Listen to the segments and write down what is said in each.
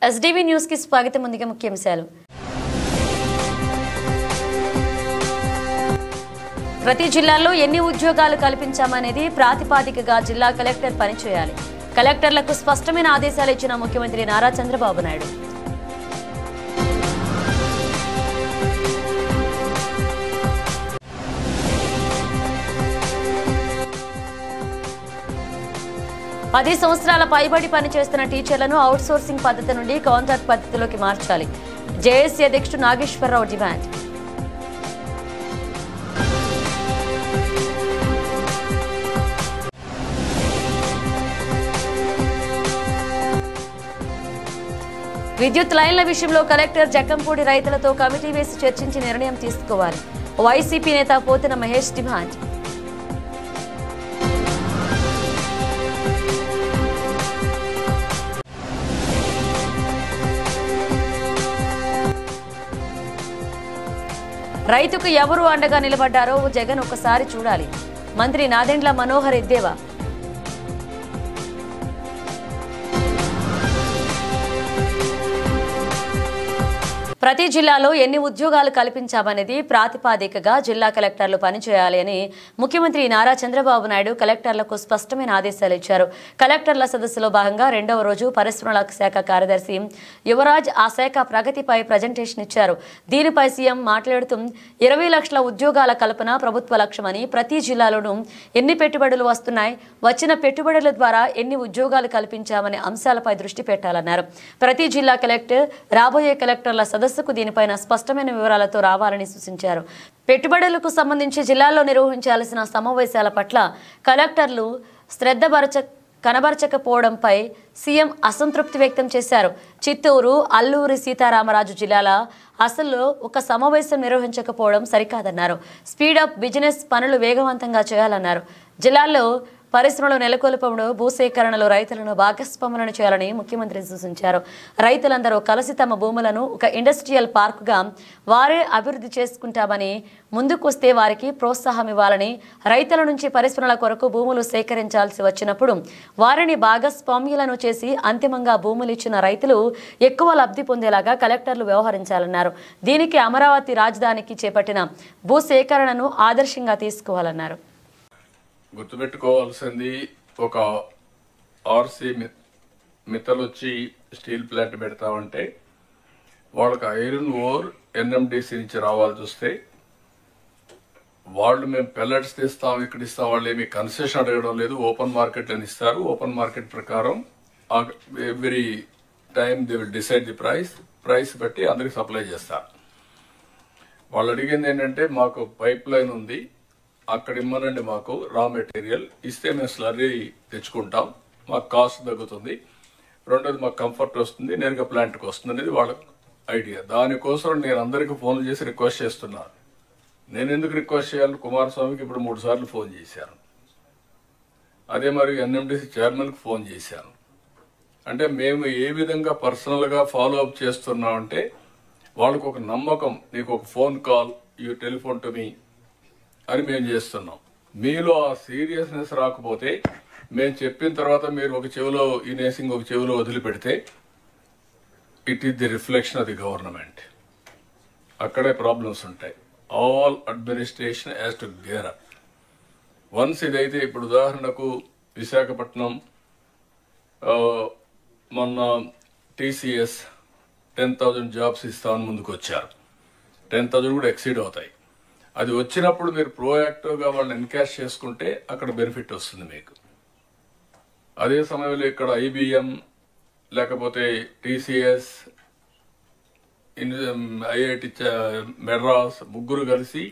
SDV news కి స్వాగతం. ముందుగా ముఖ్యాంశాలు. ప్రతి జిల్లాలో ఎన్ని ఉద్యోగాలు కల్పించామనేది ప్రాతిపదికగా జిల్లా కలెక్టర్ పనిచేయాలి. కలెక్టర్లకు స్పష్టమైన ఆదేశాలు ఇచ్చిన ముఖ్యమంత్రి నారా చంద్రబాబు నాయుడు. పది సంవత్సరాల పైబడి పనిచేస్తున్న టీచర్లను అవుట్సోర్సింగ్ పద్ధతి నుండి కాంట్రాక్ట్ పద్ధతిలోకి మార్చాలి. జేఏసీ అధ్యక్షుడు నాగేశ్వరరావు డిమాండ్. విద్యుత్ లైన్ల విషయంలో కలెక్టర్ జక్కంపూడి రైతులతో కమిటీ వేసి చర్చించి నిర్ణయం తీసుకోవాలి. వైసీపీ నేత పోతిన మహేష్ డిమాండ్. రైతుకు ఎవరు అండగా నిలబడ్డారో జగన్ ఒకసారి చూడాలి. మంత్రి నాదెండ్ల మనోహర్ ఎద్దేవా. ప్రతి జిల్లాలో ఎన్ని ఉద్యోగాలు కల్పించామనేది ప్రాతిపదికగా జిల్లా కలెక్టర్లు పనిచేయాలి అని ముఖ్యమంత్రి నారా చంద్రబాబు నాయుడు కలెక్టర్లకు స్పష్టమైన ఆదేశాలు ఇచ్చారు. కలెక్టర్ల సదస్సులో భాగంగా రెండవ రోజు పరిశ్రమల శాఖ కార్యదర్శి యువరాజ్ ఆ శాఖ ప్రగతిపై ప్రజెంటేషన్ ఇచ్చారు. దీనిపై సీఎం మాట్లాడుతూ 20 లక్షల ఉద్యోగాల కల్పన ప్రభుత్వ లక్ష్యమని, ప్రతి జిల్లాలోనూ ఎన్ని పెట్టుబడులు వస్తున్నాయి, వచ్చిన పెట్టుబడుల ద్వారా ఎన్ని ఉద్యోగాలు కల్పించామనే అంశాలపై దృష్టి పెట్టాలన్నారు. ప్రతి జిల్లా కలెక్టర్ రాబోయే కలెక్టర్ల సదస్సుకు దీనిపైన స్పష్టమైన వివరాలతో రావాలని సూచించారు. పెట్టుబడులకు సంబంధించి జిల్లాల్లో నిర్వహించాల్సిన సమావేశాల పట్ల కలెక్టర్లు శ్రద్ధ కనబరచకపోవడంపై సీఎం అసంతృప్తి వ్యక్తం చేశారు. చిత్తూరు, అల్లూరి సీతారామరాజు జిల్లాల అసలు ఒక సమావేశం నిర్వహించకపోవడం సరికాదన్నారు. స్పీడప్ బిజినెస్ పనులు వేగవంతంగా చేయాలన్నారు. జిల్లాల్లో పరిశ్రమలు నెలకొల్పడంలో భూసేకరణలో రైతులను భాగస్వాములను చేయాలని ముఖ్యమంత్రి సూచించారు. రైతులందరూ కలిసి తమ భూములను ఒక ఇండస్ట్రియల్ పార్కుగా వారే అభివృద్ధి చేసుకుంటామని, ముందుకొస్తే వారికి ప్రోత్సాహం ఇవ్వాలని, రైతుల నుంచి పరిశ్రమల కొరకు భూములు సేకరించాల్సి వచ్చినప్పుడు వారిని భాగస్వామ్యులను చేసి అంతిమంగా భూములు ఇచ్చిన రైతులు ఎక్కువ లబ్ధి పొందేలాగా కలెక్టర్లు వ్యవహరించాలన్నారు. దీనికి అమరావతి రాజధానికి చేపట్టిన భూసేకరణను ఆదర్శంగా తీసుకోవాలన్నారు. గుర్తుపెట్టుకోవాల్సింది, ఒక ఆర్సీ మిత్తలు వచ్చి స్టీల్ ప్లాంట్ పెడతామంటే వాళ్ళకి ఐరన్ ఓర్ ఎన్ఎండిసి నుంచి రావాలి. చూస్తే వాళ్ళు మేము పెల్లెట్స్ తీస్తాం, ఇక్కడ ఇస్తాం, వాళ్ళు ఏమి కన్సెషన్ అడగడం లేదు. ఓపెన్ మార్కెట్ అని ఇస్తారు. ఓపెన్ మార్కెట్ ప్రకారం every time they will decide the price బట్టి అందరికి సప్లై చేస్తారు. వాళ్ళు అడిగింది ఏంటంటే, మాకు పైప్ లైన్ ఉంది, అక్కడ ఇమ్మనండి, మాకు రా మెటీరియల్ ఇస్తే మేము స్లర్రీ తెచ్చుకుంటాం, మాకు కాస్ట్ తగ్గుతుంది, రెండోది మాకు కంఫర్ట్ వస్తుంది, నేరుగా ప్లాంట్కి వస్తుంది అనేది వాళ్ళ ఐడియా. దానికోసం నేను అందరికీ ఫోన్లు చేసి రిక్వెస్ట్ చేస్తున్నాను. నేను ఎందుకు రిక్వెస్ట్ చేయాలి? కుమారస్వామికి ఇప్పుడు 3 సార్లు ఫోన్ చేశాను. అదే మరి ఎన్ఎండిసి చైర్మన్కి ఫోన్ చేశాను. అంటే మేము ఏ విధంగా పర్సనల్గా ఫాలో అప్ చేస్తున్నామంటే, వాళ్ళకు ఒక నమ్మకం, నీకు ఒక phone call, you telephone to me అని మేము చేస్తున్నాం. మీలో ఆ సీరియస్నెస్ రాకపోతే, మేము చెప్పిన తర్వాత మీరు ఒక చెవిలో ఇనేసి ఒక చెవిలో వదిలిపెడితే, it is the reflection of the government. అక్కడే ప్రాబ్లమ్స్ ఉంటాయి. All administration has to gear up. Once ఇదైతే, ఇప్పుడు ఉదాహరణకు విశాఖపట్నం మొన్న టీసీఎస్ 10,000 జాబ్స్ ఇస్తామని ముందుకు వచ్చారు. 10,000 కూడా ఎక్సీడ్ అవుతాయి. అది వచ్చినప్పుడు మీరు ప్రోయాక్టివ్గా వాళ్ళని ఎన్కాష్ చేసుకుంటే అక్కడ బెనిఫిట్ వస్తుంది మీకు. అదే సమయంలో ఇక్కడ ఐబిఎం లేకపోతే టీసీఎస్, ఐఐటి మెడ్రాస్ ముగ్గురు కలిసి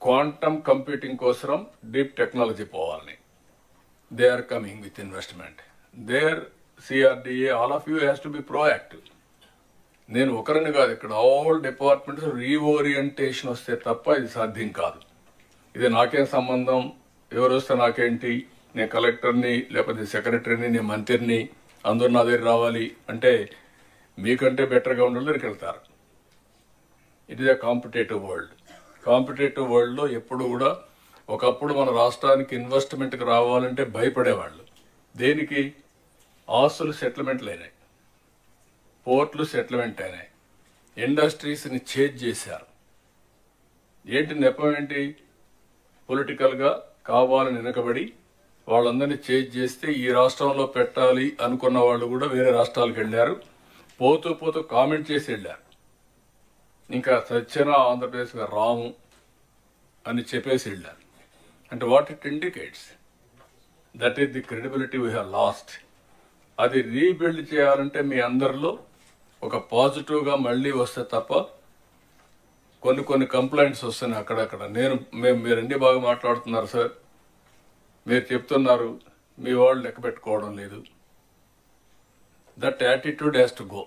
క్వాంటమ్ కంప్యూటింగ్ కోసం డీప్ టెక్నాలజీ పోవాలని, they are coming with investment. There CRDA, all of you has to be proactive. నేను ఒకరిని కాదు, ఇక్కడ ఆల్ డిపార్ట్మెంట్స్ రీఓరియంటేషన్ వస్తే తప్ప ఇది సాధ్యం కాదు. ఇది నాకేం సంబంధం, ఎవరు వస్తే నాకేంటి, నేను కలెక్టర్ని లేకపోతే సెక్రటరీని, నేను మంత్రిని, అందరూ నా దగ్గర రావాలి అంటే మీకంటే బెటర్గా ఉండాలని వెళ్తారు. It is a competitive world. Competitive వరల్డ్లో ఎప్పుడు కూడా ఒకప్పుడు మన రాష్ట్రానికి ఇన్వెస్ట్మెంట్కి రావాలంటే భయపడేవాళ్ళు. దేనికి? ఆస్తులు సెటిల్మెంట్లు అయినాయి. పోర్ట్లు సెటిల్మెంట్ అయినాయి, ఇండస్ట్రీస్ని చేంజ్ చేశారు. ఏంటి నెపం ఏంటి? పొలిటికల్గా కావాలని వెనకబడి వాళ్ళందరినీ చేంజ్ చేస్తే ఈ రాష్ట్రంలో పెట్టాలి అనుకున్న వాళ్ళు కూడా వేరే రాష్ట్రాలకు వెళ్ళారు. పోతూ పోతూ కామెంట్ చేసి వెళ్ళారు. ఇంకా సత్యన ఆంధ్రప్రదేశ్గా రాము అని చెప్పేసి వెళ్ళారు. అంటే what it indicates? That is the credibility we have lost. అది రీబిల్డ్ చేయాలంటే మీ అందరిలో ఒక పాజిటివ్గా మళ్ళీ వస్తే తప్ప కొన్ని కంప్లైంట్స్ వస్తున్నాయి అక్కడక్కడ. మీరన్నీ బాగా మాట్లాడుతున్నారు సార్, మీరు చెప్తున్నారు, మీ వాళ్ళు లెక్క పెట్టుకోవడం లేదు. That attitude has to go.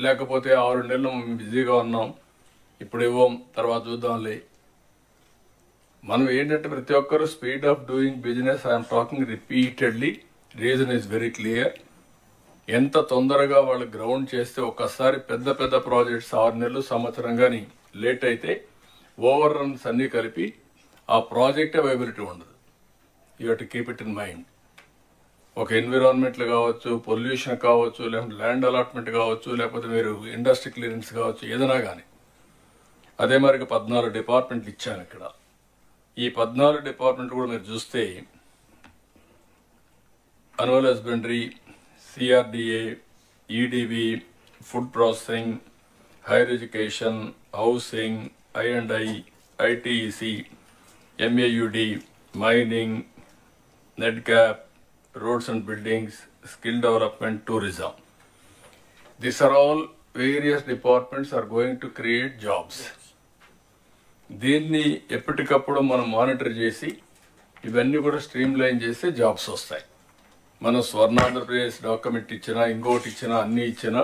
లేకపోతే 6 నెలలు బిజీగా ఉన్నాం, ఇప్పుడు ఇవ్వం, తర్వాత చూద్దాంలే. మనం ఏంటంటే ప్రతి ఒక్కరు speed of doing business, I'm talking repeatedly, reason is very clear. ఎంత తొందరగా వాళ్ళు గ్రౌండ్ చేస్తే ఒక్కసారి పెద్ద ప్రాజెక్ట్స్ 6 నెలలు సంవత్సరం కానీ లేట్ అయితే ఓవర్ రన్స్ అన్నీ కలిపి ఆ ప్రాజెక్ట్ అవైలబిలిటీ ఉండదు. You have to keep it in mind. ఒక ఎన్విరాన్మెంట్లు కావచ్చు, పొల్యూషన్ కావచ్చు, లేకపోతే ల్యాండ్ అలాట్మెంట్ కావచ్చు, లేకపోతే మీరు ఇండస్ట్రీ క్లియరెన్స్ కావచ్చు, ఏదైనా కానీ. అదే మరికి 14 డిపార్ట్మెంట్లు ఇచ్చాను ఇక్కడ. ఈ 14 డిపార్ట్మెంట్ కూడా మీరు చూస్తే animal husbandry, CRDA, EDB, food processing, higher education, housing, I&I, ITEC, MAUD, mining, NEDCAP, roads and buildings, skill development, tourism. These are all various departments are going to create jobs. దీన్ని ఎప్పటికప్పుడు మనం monitor చేసి ఇవన్నీ కూడా stream line చేస్తే jobs వస్తాయి. మనం Swarnandhra Pradesh document ఇచ్చినా, ఇంకోటి ఇచ్చినా, అన్నీ ఇచ్చినా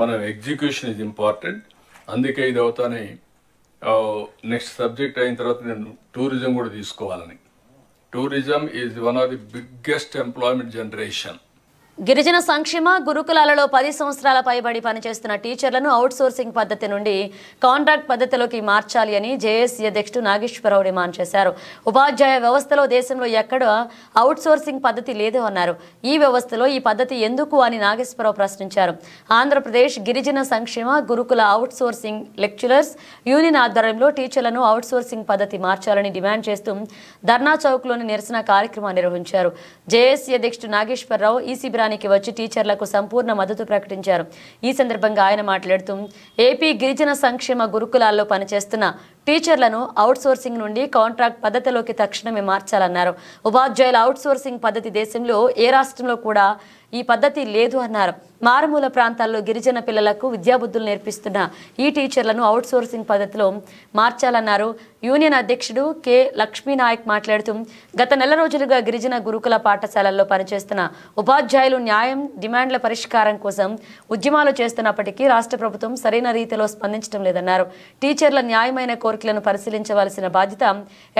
మనం ఎగ్జిక్యూషన్ ఇస్ ఇంపార్టెంట్. అందుకే ఇది అవుతానే నెక్స్ట్ సబ్జెక్ట్ అయిన తర్వాత నేను టూరిజం కూడా తీసుకోవాలని. Tourism is one of the biggest employment generation. గిరిజన సంక్షేమ గురుకులాలలో 10 సంవత్సరాల పైబడి పనిచేస్తున్న టీచర్లను అవుట్సోర్సింగ్ పద్ధతి నుండి కాంట్రాక్ట్ పద్ధతిలోకి మార్చాలి అని జేఏసీ అధ్యక్షుడు నాగేశ్వరరావు డిమాండ్ చేశారు. ఉపాధ్యాయ వ్యవస్థలో దేశంలో ఎక్కడ అవుట్సోర్సింగ్ పద్ధతి లేదు అన్నారు. ఈ వ్యవస్థలో ఈ పద్ధతి ఎందుకు అని నాగేశ్వరరావు ప్రశ్నించారు. ఆంధ్రప్రదేశ్ గిరిజన సంక్షేమ గురుకుల అవుట్సోర్సింగ్ లెక్చరర్స్ యూనియన్ ఆధ్వర్యంలో టీచర్లను అవుట్సోర్సింగ్ పద్ధతి మార్చాలని డిమాండ్ చేస్తూ ధర్నా చౌక్లోని నిరసన కార్యక్రమాన్ని నిర్వహించారు. జేఏసీ అధ్యక్షుడు నాగేశ్వరరావు ఈ శిబిరానికి వచ్చి టీచర్లకు సంపూర్ణ మద్దతు ప్రకటించారు. ఈ సందర్భంగా ఆయన మాట్లాడుతూ ఏపీ గిరిజన సంక్షేమ గురుకులాల్లో పనిచేస్తున్న టీచర్లను అవుట్సోర్సింగ్ నుండి కాంట్రాక్ట్ పద్ధతిలోకి తక్షణమే మార్చాలన్నారు. ఉపాధ్యాయుల అవుట్సోర్సింగ్ పద్ధతి దేశంలో ఏ రాష్ట్రంలో కూడా ఈ పద్ధతి లేదు అన్నారు. మారుమూల ప్రాంతాల్లో గిరిజన పిల్లలకు విద్యాబుద్ధులు నేర్పిస్తున్న ఈ టీచర్లను అవుట్సోర్సింగ్ పద్ధతిలో మార్చాలన్నారు. యూనియన్ అధ్యక్షుడు కె లక్ష్మీనాయక్ మాట్లాడుతూ గత నెల రోజులుగా గిరిజన గురుకుల పాఠశాలల్లో పనిచేస్తున్న ఉపాధ్యాయులు న్యాయం, డిమాండ్ల పరిష్కారం కోసం ఉద్యమాలు చేస్తున్నప్పటికీ రాష్ట్ర ప్రభుత్వం సరైన రీతిలో స్పందించడం లేదన్నారు. టీచర్ల న్యాయమైన కోరికలను పరిశీలించవలసిన బాధ్యత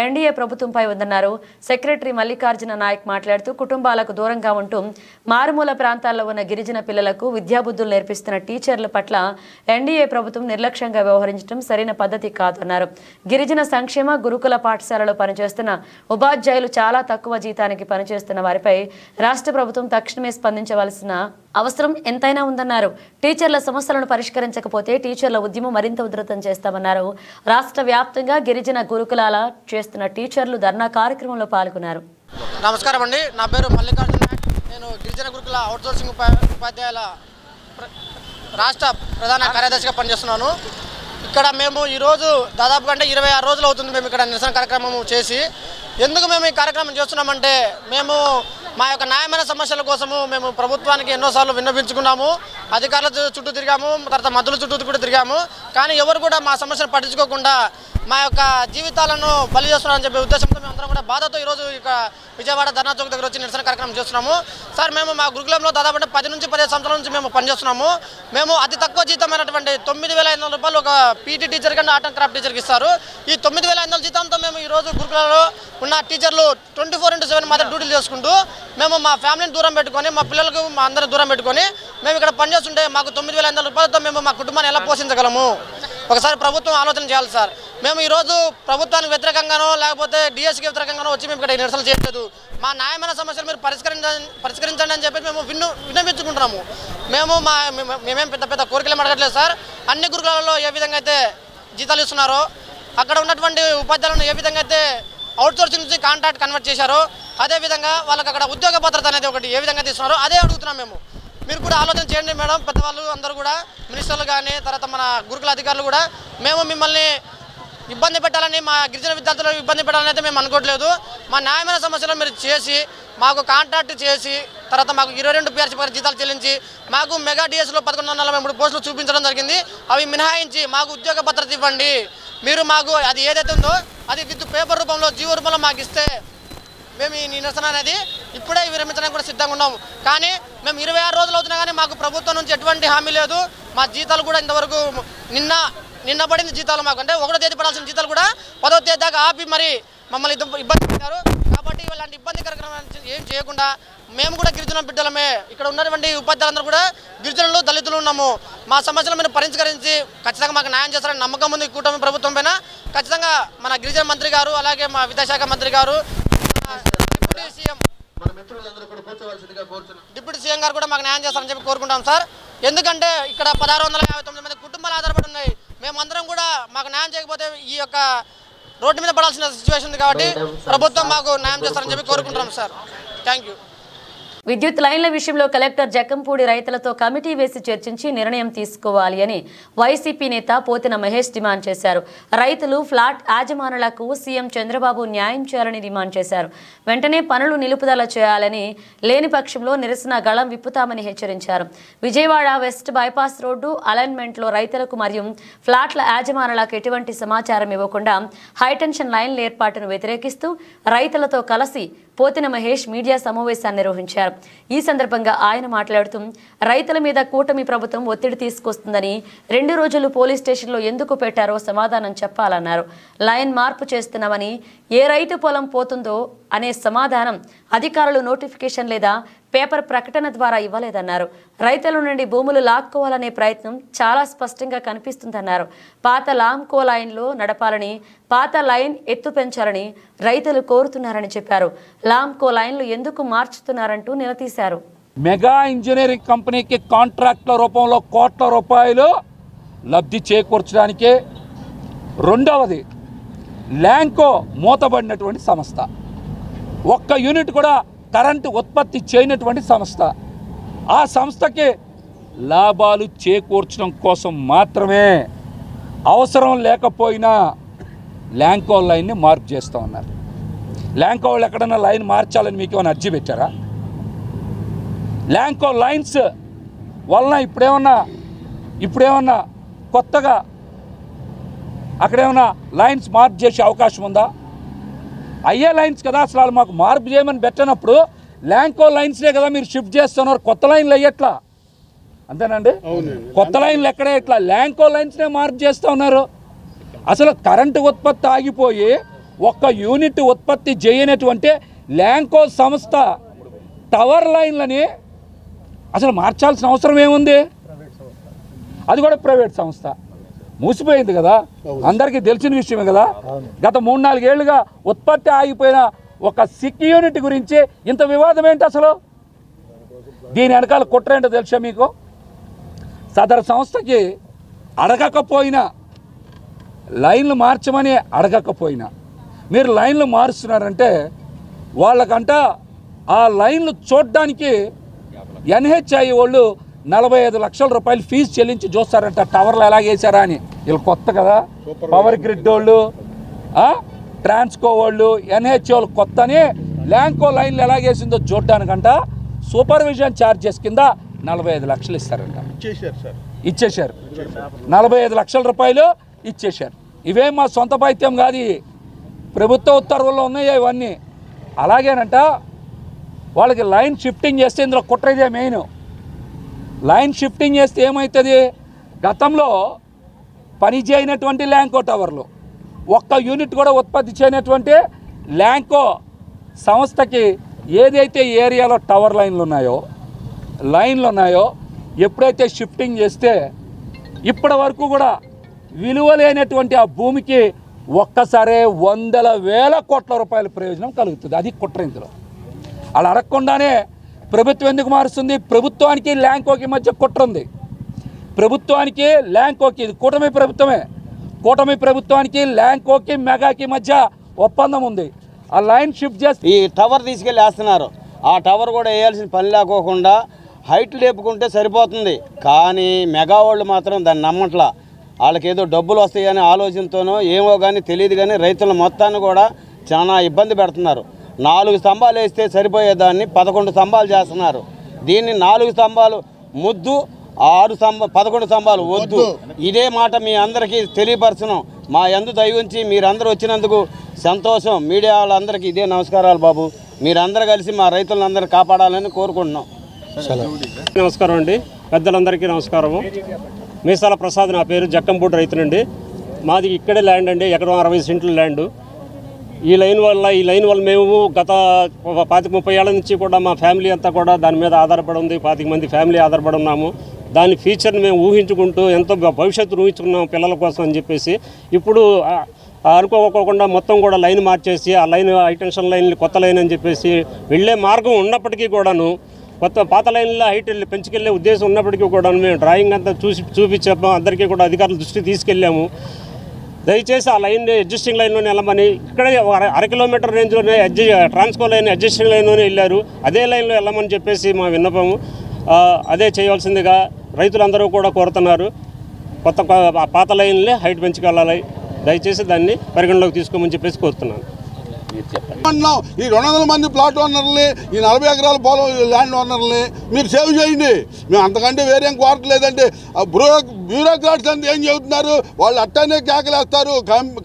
ఎన్డీఏ ప్రభుత్వంపై ఉందన్నారు. సెక్రటరీ మల్లికార్జున నాయక్ మాట్లాడుతూ కుటుంబాలకు దూరంగా ఉంటూ మారుమూల ప్రాంతాల్లో ఉన్న గిరిజన పిల్లలకు విద్యాబుద్ధులు నేర్పిస్తున్న టీచర్ల పట్ల ఎన్డీఏ ప్రభుత్వం నిర్లక్ష్యంగా వ్యవహరించడం సరైన పద్ధతి కాదన్నారు. గిరిజన సంక్షేమ గురుకుల పాఠశాలలో పనిచేస్తున్న ఉపాధ్యాయులు చాలా తక్కువ జీతానికి పనిచేస్తున్న వారిపై రాష్ట్ర ప్రభుత్వం తక్షణమే స్పందించవలసిన అవసరం ఎంతైనా ఉందన్నారు. టీచర్ల సమస్యలను పరిష్కరించకపోతే టీచర్ల ఉద్యమం మరింత ఉధృతం చేస్తామన్నారు. రాష్ట్ర వ్యాప్తంగా గిరిజన గురుకులాల చేస్తున్న టీచర్లు ధర్నా కార్యక్రమంలో పాల్గొన్నారు. నమస్కారం అండి, నా పేరు మల్లికార్జున నాయక్. నేను గిరిజన గురుకుల అవుట్సోర్సింగ్ ఉపాధ్యాయుల రాష్ట్ర ప్రధాన కార్యదర్శిగా పనిచేస్తున్నాను. ఇక్కడ మేము ఈరోజు దాదాపుగా 26 రోజులు అవుతుంది మేము ఇక్కడ నిరసన కార్యక్రమం చేసి. ఎందుకు మేము ఈ కార్యక్రమం చేస్తున్నామంటే మేము మా యొక్క న్యాయమైన సమస్యల కోసము మేము ప్రభుత్వానికి ఎన్నోసార్లు విన్నవించుకున్నాము, అధికారుల చుట్టూ తిరిగాము, తర్వాత మంత్రుల చుట్టూ కూడా తిరిగాము. కానీ ఎవరు కూడా మా సమస్యను పట్టించుకోకుండా మా యొక్క జీవితాలను బలి చేస్తున్నారని చెప్పే ఉద్దేశంతో మేము అందరం కూడా బాధతో ఈరోజు ఇక విజయవాడ ధర్నా చౌక్ దగ్గర వచ్చి నిరసన కార్యక్రమం చేస్తున్నాము. సార్, మేము మా గురుకులంలో దాదాపు 10 నుంచి 15 సంవత్సరాల నుంచి మేము పనిచేస్తున్నాము. మేము అతి తక్కువ జీతమైనటువంటి 9,500 రూపాయలు ఒక పీటీ టీచర్ కంటే ఆర్ట్ అండ్ క్రాఫ్ట్ టీచర్కి ఇస్తారు. ఈ 9,500 జీతంతో మేము ఈరోజు గురుకులలో ఉన్న టీచర్లు 24/7 మాత్రం డ్యూటీలు చేసుకుంటూ మేము మా ఫ్యామిలీని దూరం పెట్టుకొని, మా పిల్లలకు మా అందరిని దూరం పెట్టుకొని మేము ఇక్కడ పనిచేస్తుంటే మాకు 9,500 రూపాయలతో మేము మా కుటుంబాన్ని ఎలా పోషించగలము? ఒకసారి ప్రభుత్వం ఆలోచన చేయాలి సార్. మేము ఈరోజు ప్రభుత్వానికి వ్యతిరేకంగానో లేకపోతే డిఎస్కి వ్యతిరేకంగానో వచ్చి మేము ఇక్కడ నిరసనలు చేయలేదు. మా న్యాయమైన సమస్యలు మీరు పరిష్కరించండి అని చెప్పి మేము విన్నవించుకుంటున్నాము. మేమేం పెద్ద పెద్ద కోరికలు అడగట్లేదు సార్. అన్ని గురుకులాలలో ఏ విధంగా అయితే జీతాలు ఇస్తున్నారో, అక్కడ ఉన్నటువంటి ఉపాధ్యాయులను ఏ విధంగా అయితే అవుట్సోర్సింగ్ నుంచి కాంట్రాక్ట్ కన్వర్ట్ చేశారో, అదేవిధంగా వాళ్ళకి అక్కడ ఉద్యోగ భద్రత అనేది ఒకటి ఏ విధంగా ఇస్తున్నారో అదే అడుగుతున్నాం మేము. మీరు కూడా ఆలోచన చేయండి మేడం. పెద్దవాళ్ళు అందరూ కూడా, మినిస్టర్లు కానీ, తర్వాత మన గురుకుల అధికారులు కూడా, మేము మిమ్మల్ని ఇబ్బంది పెట్టాలని, మా గిరిజన విద్యార్థులకు ఇబ్బంది పెట్టాలని అయితే మేము అనుకోవట్లేదు. మా న్యాయమైన సమస్యలు మీరు చేసి మాకు కాంట్రాక్ట్ చేసి తర్వాత మాకు 22 PRC జీతాలు చెల్లించి మాకు మెగా డిఎస్లో 1143 పోస్టులు చూపించడం జరిగింది. అవి మినహాయించి మాకు ఉద్యోగ భద్రత ఇవ్వండి. మీరు మాకు అది ఏదైతే ఉందో అది విత్ పేపర్ రూపంలో, జీవో రూపంలో మాకు ఇస్తే మేము ఈ నిరసన అనేది ఇప్పుడే విరమించడానికి కూడా సిద్ధంగా ఉన్నాము. కానీ మేము 26 రోజులు అవుతున్నా కానీ మాకు ప్రభుత్వం నుంచి ఎటువంటి హామీ లేదు. మా జీతాలు కూడా ఇంతవరకు నిన్న పడింది జీతాలు మాకు, అంటే 1వ తేదీ పడాల్సిన జీతాలు కూడా 10వ తేదీ దాకా ఆపి మరి మమ్మల్ని ఇబ్బంది పెట్టారు. కాబట్టి ఇలాంటి ఇబ్బందికరమైన ఏం చేయకుండా మేము కూడా గిరిజన బిడ్డలమే, ఇక్కడ ఉన్నటువంటి ఉపాధ్యాయులందరూ కూడా గిరిజనులు, దళితులు ఉన్నాము. మా సమస్యలు మీరు పరిష్కరించి ఖచ్చితంగా మాకు న్యాయం చేస్తారని నమ్మకం ఉంది కూటమి ప్రభుత్వం పైన. ఖచ్చితంగా మన గిరిజన మంత్రి గారు, అలాగే మా విద్యాశాఖ మంత్రి గారు, డిప్యూటీ సీఎం గారు కూడా మాకు న్యాయం చేస్తారని చెప్పి కోరుకుంటాం సార్. ఎందుకంటే ఇక్కడ 1659 మంది కుటుంబాలు ఆధారపడి ఉన్నాయి. మేమందరం కూడా మాకు న్యాయం చేయకపోతే ఈ యొక్క రోడ్డు మీద పడాల్సిన సిచ్యువేషన్ ఉంది. కాబట్టి ప్రభుత్వం మాకు న్యాయం చేస్తారని చెప్పి కోరుకుంటున్నాం సార్. Thank you. విద్యుత్ లైన్ల విషయంలో కలెక్టర్ జక్కంపూడి రైతులతో కమిటీ వేసి చర్చించి నిర్ణయం తీసుకోవాలి అని వైసీపీ నేత పోతిన మహేష్ డిమాండ్ చేశారు. రైతులు ఫ్లాట్ యాజమానులకు సీఎం చంద్రబాబు న్యాయం చేయాలని డిమాండ్ చేశారు. వెంటనే పనులు నిలుపుదల చేయాలని, లేని పక్షంలో నిరసన గళం విప్పుతామని హెచ్చరించారు. విజయవాడ వెస్ట్ బైపాస్ రోడ్డు అలైన్మెంట్లో రైతులకు మరియు ఫ్లాట్ల యాజమానులకు ఎటువంటి సమాచారం ఇవ్వకుండా హైటెన్షన్ లైన్ల ఏర్పాటును వ్యతిరేకిస్తూ రైతులతో కలిసి పోతిన మహేష్ మీడియా సమావేశాన్ని నిర్వహించారు. ఈ సందర్భంగా ఆయన మాట్లాడుతూ రైతుల మీద కూటమి ప్రభుత్వం ఒత్తిడి తీసుకొస్తుందని, 2 రోజులు పోలీస్ స్టేషన్లో ఎందుకు పెట్టారో సమాధానం చెప్పాలన్నారు. లైన్ మార్పు చేస్తున్నామని, ఏ రైతు పొలం పోతుందో అనే సమాధానం అధికారులు నోటిఫికేషన్ లేదా పేపర్ ప్రకటన ద్వారా ఇవ్వలేదన్నారు. రైతుల నుండి భూములు లాక్కోవాలనే ప్రయత్నం చాలా స్పష్టంగా కనిపిస్తుందన్నారు. పాత లాంకో లైన్లో నడపాలని, పాత లైన్ ఎత్తు పెంచాలని రైతులు కోరుతున్నారని చెప్పారు. లాంకో లైన్లు ఎందుకు మార్చుతున్నారంటూ నిలదీశారు. మెగా ఇంజనీరింగ్ కంపెనీకి కాంట్రాక్ట్ల రూపంలో కోట్ల రూపాయలు లబ్ధి చేకూర్చడానికి, రెండవది ల్యాంకో మూతబడినటువంటి సంస్థ, ఒక్క యూనిట్ కూడా కరెంటు ఉత్పత్తి చేయనటువంటి సంస్థ. ఆ సంస్థకి లాభాలు చేకూర్చడం కోసం మాత్రమే, అవసరం లేకపోయినా ల్యాంకో లైన్ని మార్పు చేస్తూ ఉన్నారు. ల్యాంకో వాళ్ళు ఎక్కడన్నా లైన్ మార్చాలని మీకు ఏమైనా అర్జీ పెట్టారా? ల్యాంకో లైన్స్ వలన ఇప్పుడేమన్నా కొత్తగా అక్కడేమన్నా లైన్స్ మార్పు చేసే అవకాశం ఉందా? అయ్యే లైన్స్ కదా అసలు వాళ్ళు మాకు మార్పు చేయమని పెట్టినప్పుడు ల్యాంకో లైన్స్లే కదా మీరు షిఫ్ట్ చేస్తున్నారు, కొత్త లైన్లు అయ్యట్లా. అంతేనండి, కొత్త లైన్లు ఎక్కడే ఇట్లా ల్యాంకో లైన్స్నే మార్పు చేస్తూ ఉన్నారు. అసలు కరెంటు ఉత్పత్తి ఆగిపోయి ఒక్క యూనిట్ ఉత్పత్తి చేయనటువంటి ల్యాంకో సంస్థ టవర్ లైన్లని అసలు మార్చాల్సిన అవసరం ఏముంది? అది కూడా ప్రైవేట్ సంస్థ, మూసిపోయింది కదా, అందరికీ తెలిసిన విషయమే కదా. గత 3-4 ఏళ్లుగా ఉత్పత్తి ఆగిపోయిన ఒక సిక్ యూనిట్ గురించి ఇంత వివాదం ఏంటి అసలు? దీని వెనకాల కుట్ర ఏంటో తెలుసా మీకు? సదరు సంస్థకి అడగకపోయినా, లైన్లు మార్చమని అడగకపోయినా మీరు లైన్లు మారుస్తున్నారంటే వాళ్ళకంట ఆ లైన్లు చూడడానికి ఎన్హెచ్ఐ వాళ్ళు 45 లక్షల రూపాయలు ఫీజు చెల్లించి చూస్తారంట టవర్లు ఎలాగేసారా అని. వీళ్ళు కొత్త కదా, పవర్ గ్రిడ్ వాళ్ళు, ట్రాన్స్కో వాళ్ళు, ఎన్హెచ్ఐ వాళ్ళు కొత్త అని ల్యాంకో లైన్లు ఎలాగేసిందో చూడడానికంట సూపర్విజన్ ఛార్జెస్ కింద 45 లక్షలు ఇస్తారంట. ఇచ్చేశారు 45 లక్షల రూపాయలు ఇచ్చేశారు. ఇవేం మా సొంత పైత్యం కాదు, ప్రభుత్వ ఉత్తర్వుల్లో ఉన్నాయి ఇవన్నీ. అలాగేనంట వాళ్ళకి లైన్ షిఫ్టింగ్ చేస్తే ఇందులో కుట్రదే మెయిన్. లైన్ షిఫ్టింగ్ చేస్తే ఏమవుతుంది? గతంలో పని చేయనటువంటి ల్యాంకో టవర్లు, ఒక్క యూనిట్ కూడా ఉత్పత్తి చేయనటువంటి ల్యాంకో సంస్థకి ఏదైతే ఏరియాలో టవర్ లైన్లు ఉన్నాయో ఎప్పుడైతే షిఫ్టింగ్ చేస్తే ఇప్పటి వరకు కూడా విలువ లేనటువంటి ఆ భూమికి ఒక్కసారే 100,000 కోట్ల రూపాయల ప్రయోజనం కలుగుతుంది. అది కుట్ర. ఇందులో అలా అడగకుండానే ప్రభుత్వం ఎందుకు మారుస్తుంది? ప్రభుత్వానికి ల్యాంకోకి మధ్య కుట్ర ఉంది. ప్రభుత్వానికి ల్యాంకోకి, ఇది కూటమి ప్రభుత్వమే, కూటమి ప్రభుత్వానికి ల్యాంకోకి మెగాకి మధ్య ఒప్పందం ఉంది. ఆ లైన్ షిఫ్ట్ చేసి ఈ టవర్ తీసుకెళ్ళి వేస్తున్నారు. ఆ టవర్ కూడా వేయాల్సిన పని లేకోకుండా హైట్ లేపుకుంటే సరిపోతుంది. కానీ మెగా వాళ్ళు మాత్రం దాన్ని నమ్మట్లా. వాళ్ళకి ఏదో డబ్బులు వస్తాయనే ఆలోచనతోనో ఏమో కానీ తెలియదు, కానీ రైతుల మొత్తాన్ని కూడా చాలా ఇబ్బంది పెడుతున్నారు. 4 స్తంభాలు వేస్తే సరిపోయేదాన్ని 11 స్తంభాలు చేస్తున్నారు. దీన్ని 4 స్తంభాలు ముద్దు, 11 స్తంభాలు వద్దు. ఇదే మాట మీ అందరికీ తెలియపరచను. మా యందు దయ ఉంచి మీరందరూ వచ్చినందుకు సంతోషం. మీడియా వాళ్ళందరికీ ఇదే నమస్కారాలు బాబు. మీరందరూ కలిసి మా రైతులందరూ కాపాడాలని కోరుకుంటున్నాం. నమస్కారం అండి, పెద్దలందరికీ నమస్కారము. మీసాల ప్రసాద్ నా పేరు, జక్కంపూడి రైతునండి. మాది ఇక్కడే ల్యాండ్ అండి, ఎకరం 60 సెంట్ల ల్యాండ్. ఈ లైన్ వల్ల మేము గత 25-30 ఏళ్ల నుంచి కూడా మా ఫ్యామిలీ అంతా కూడా దాని మీద ఆధారపడి ఉంది. 25 మంది ఫ్యామిలీ ఆధారపడి ఉన్నాము. దాని ఫ్యూచర్ని మేము ఊహించుకుంటూ ఎంతో భవిష్యత్తు ఊహించుకున్నాము పిల్లల కోసం అని చెప్పేసి. ఇప్పుడు అనుకోకుండా మొత్తం కూడా లైన్ మార్చేసి ఆ లైన్ హైటెన్షన్ లైన్ కొత్త లైన్ అని చెప్పేసి వెళ్ళే మార్గం ఉన్నప్పటికీ కూడాను పాత లైన్లో హైట్ పెంచుకెళ్లే ఉద్దేశం ఉన్నప్పటికీ కూడా మేము డ్రాయింగ్ అంతా చూపించాము. అందరికీ కూడా అధికారుల దృష్టికి తీసుకెళ్ళాము. దయచేసి ఆ లైన్ అడ్జస్టింగ్ లైన్లోనే వెళ్ళమని, ఇక్కడే 1/2 కిలోమీటర్ రేంజ్లోనే ట్రాన్స్కో లైన్ అడ్జస్టింగ్ లైన్లోనే వెళ్ళారు. అదే లైన్లో వెళ్ళమని చెప్పేసి మా విన్నపము. అదే చేయవలసిందిగా రైతులందరూ కూడా కోరుతున్నారు. పాత లైన్లే హైట్ పెంచుకెళ్ళాలి. దయచేసి దాన్ని పరిగణలోకి తీసుకోమని చెప్పేసి కోరుతున్నాను. ఈ 200 మంది ప్లాట్ ఓనర్ని, ఈ 40 ఎకరాల పొలం ల్యాండ్ ఓనర్ని మీరు సేవ్ చేయండి. మేము అంతకంటే వేరేం కోరట్లేదంటే. బ్యూరోక్రాట్స్ అంతా ఏం చెబుతున్నారు? వాళ్ళు అట్టానే కేకలేస్తారు,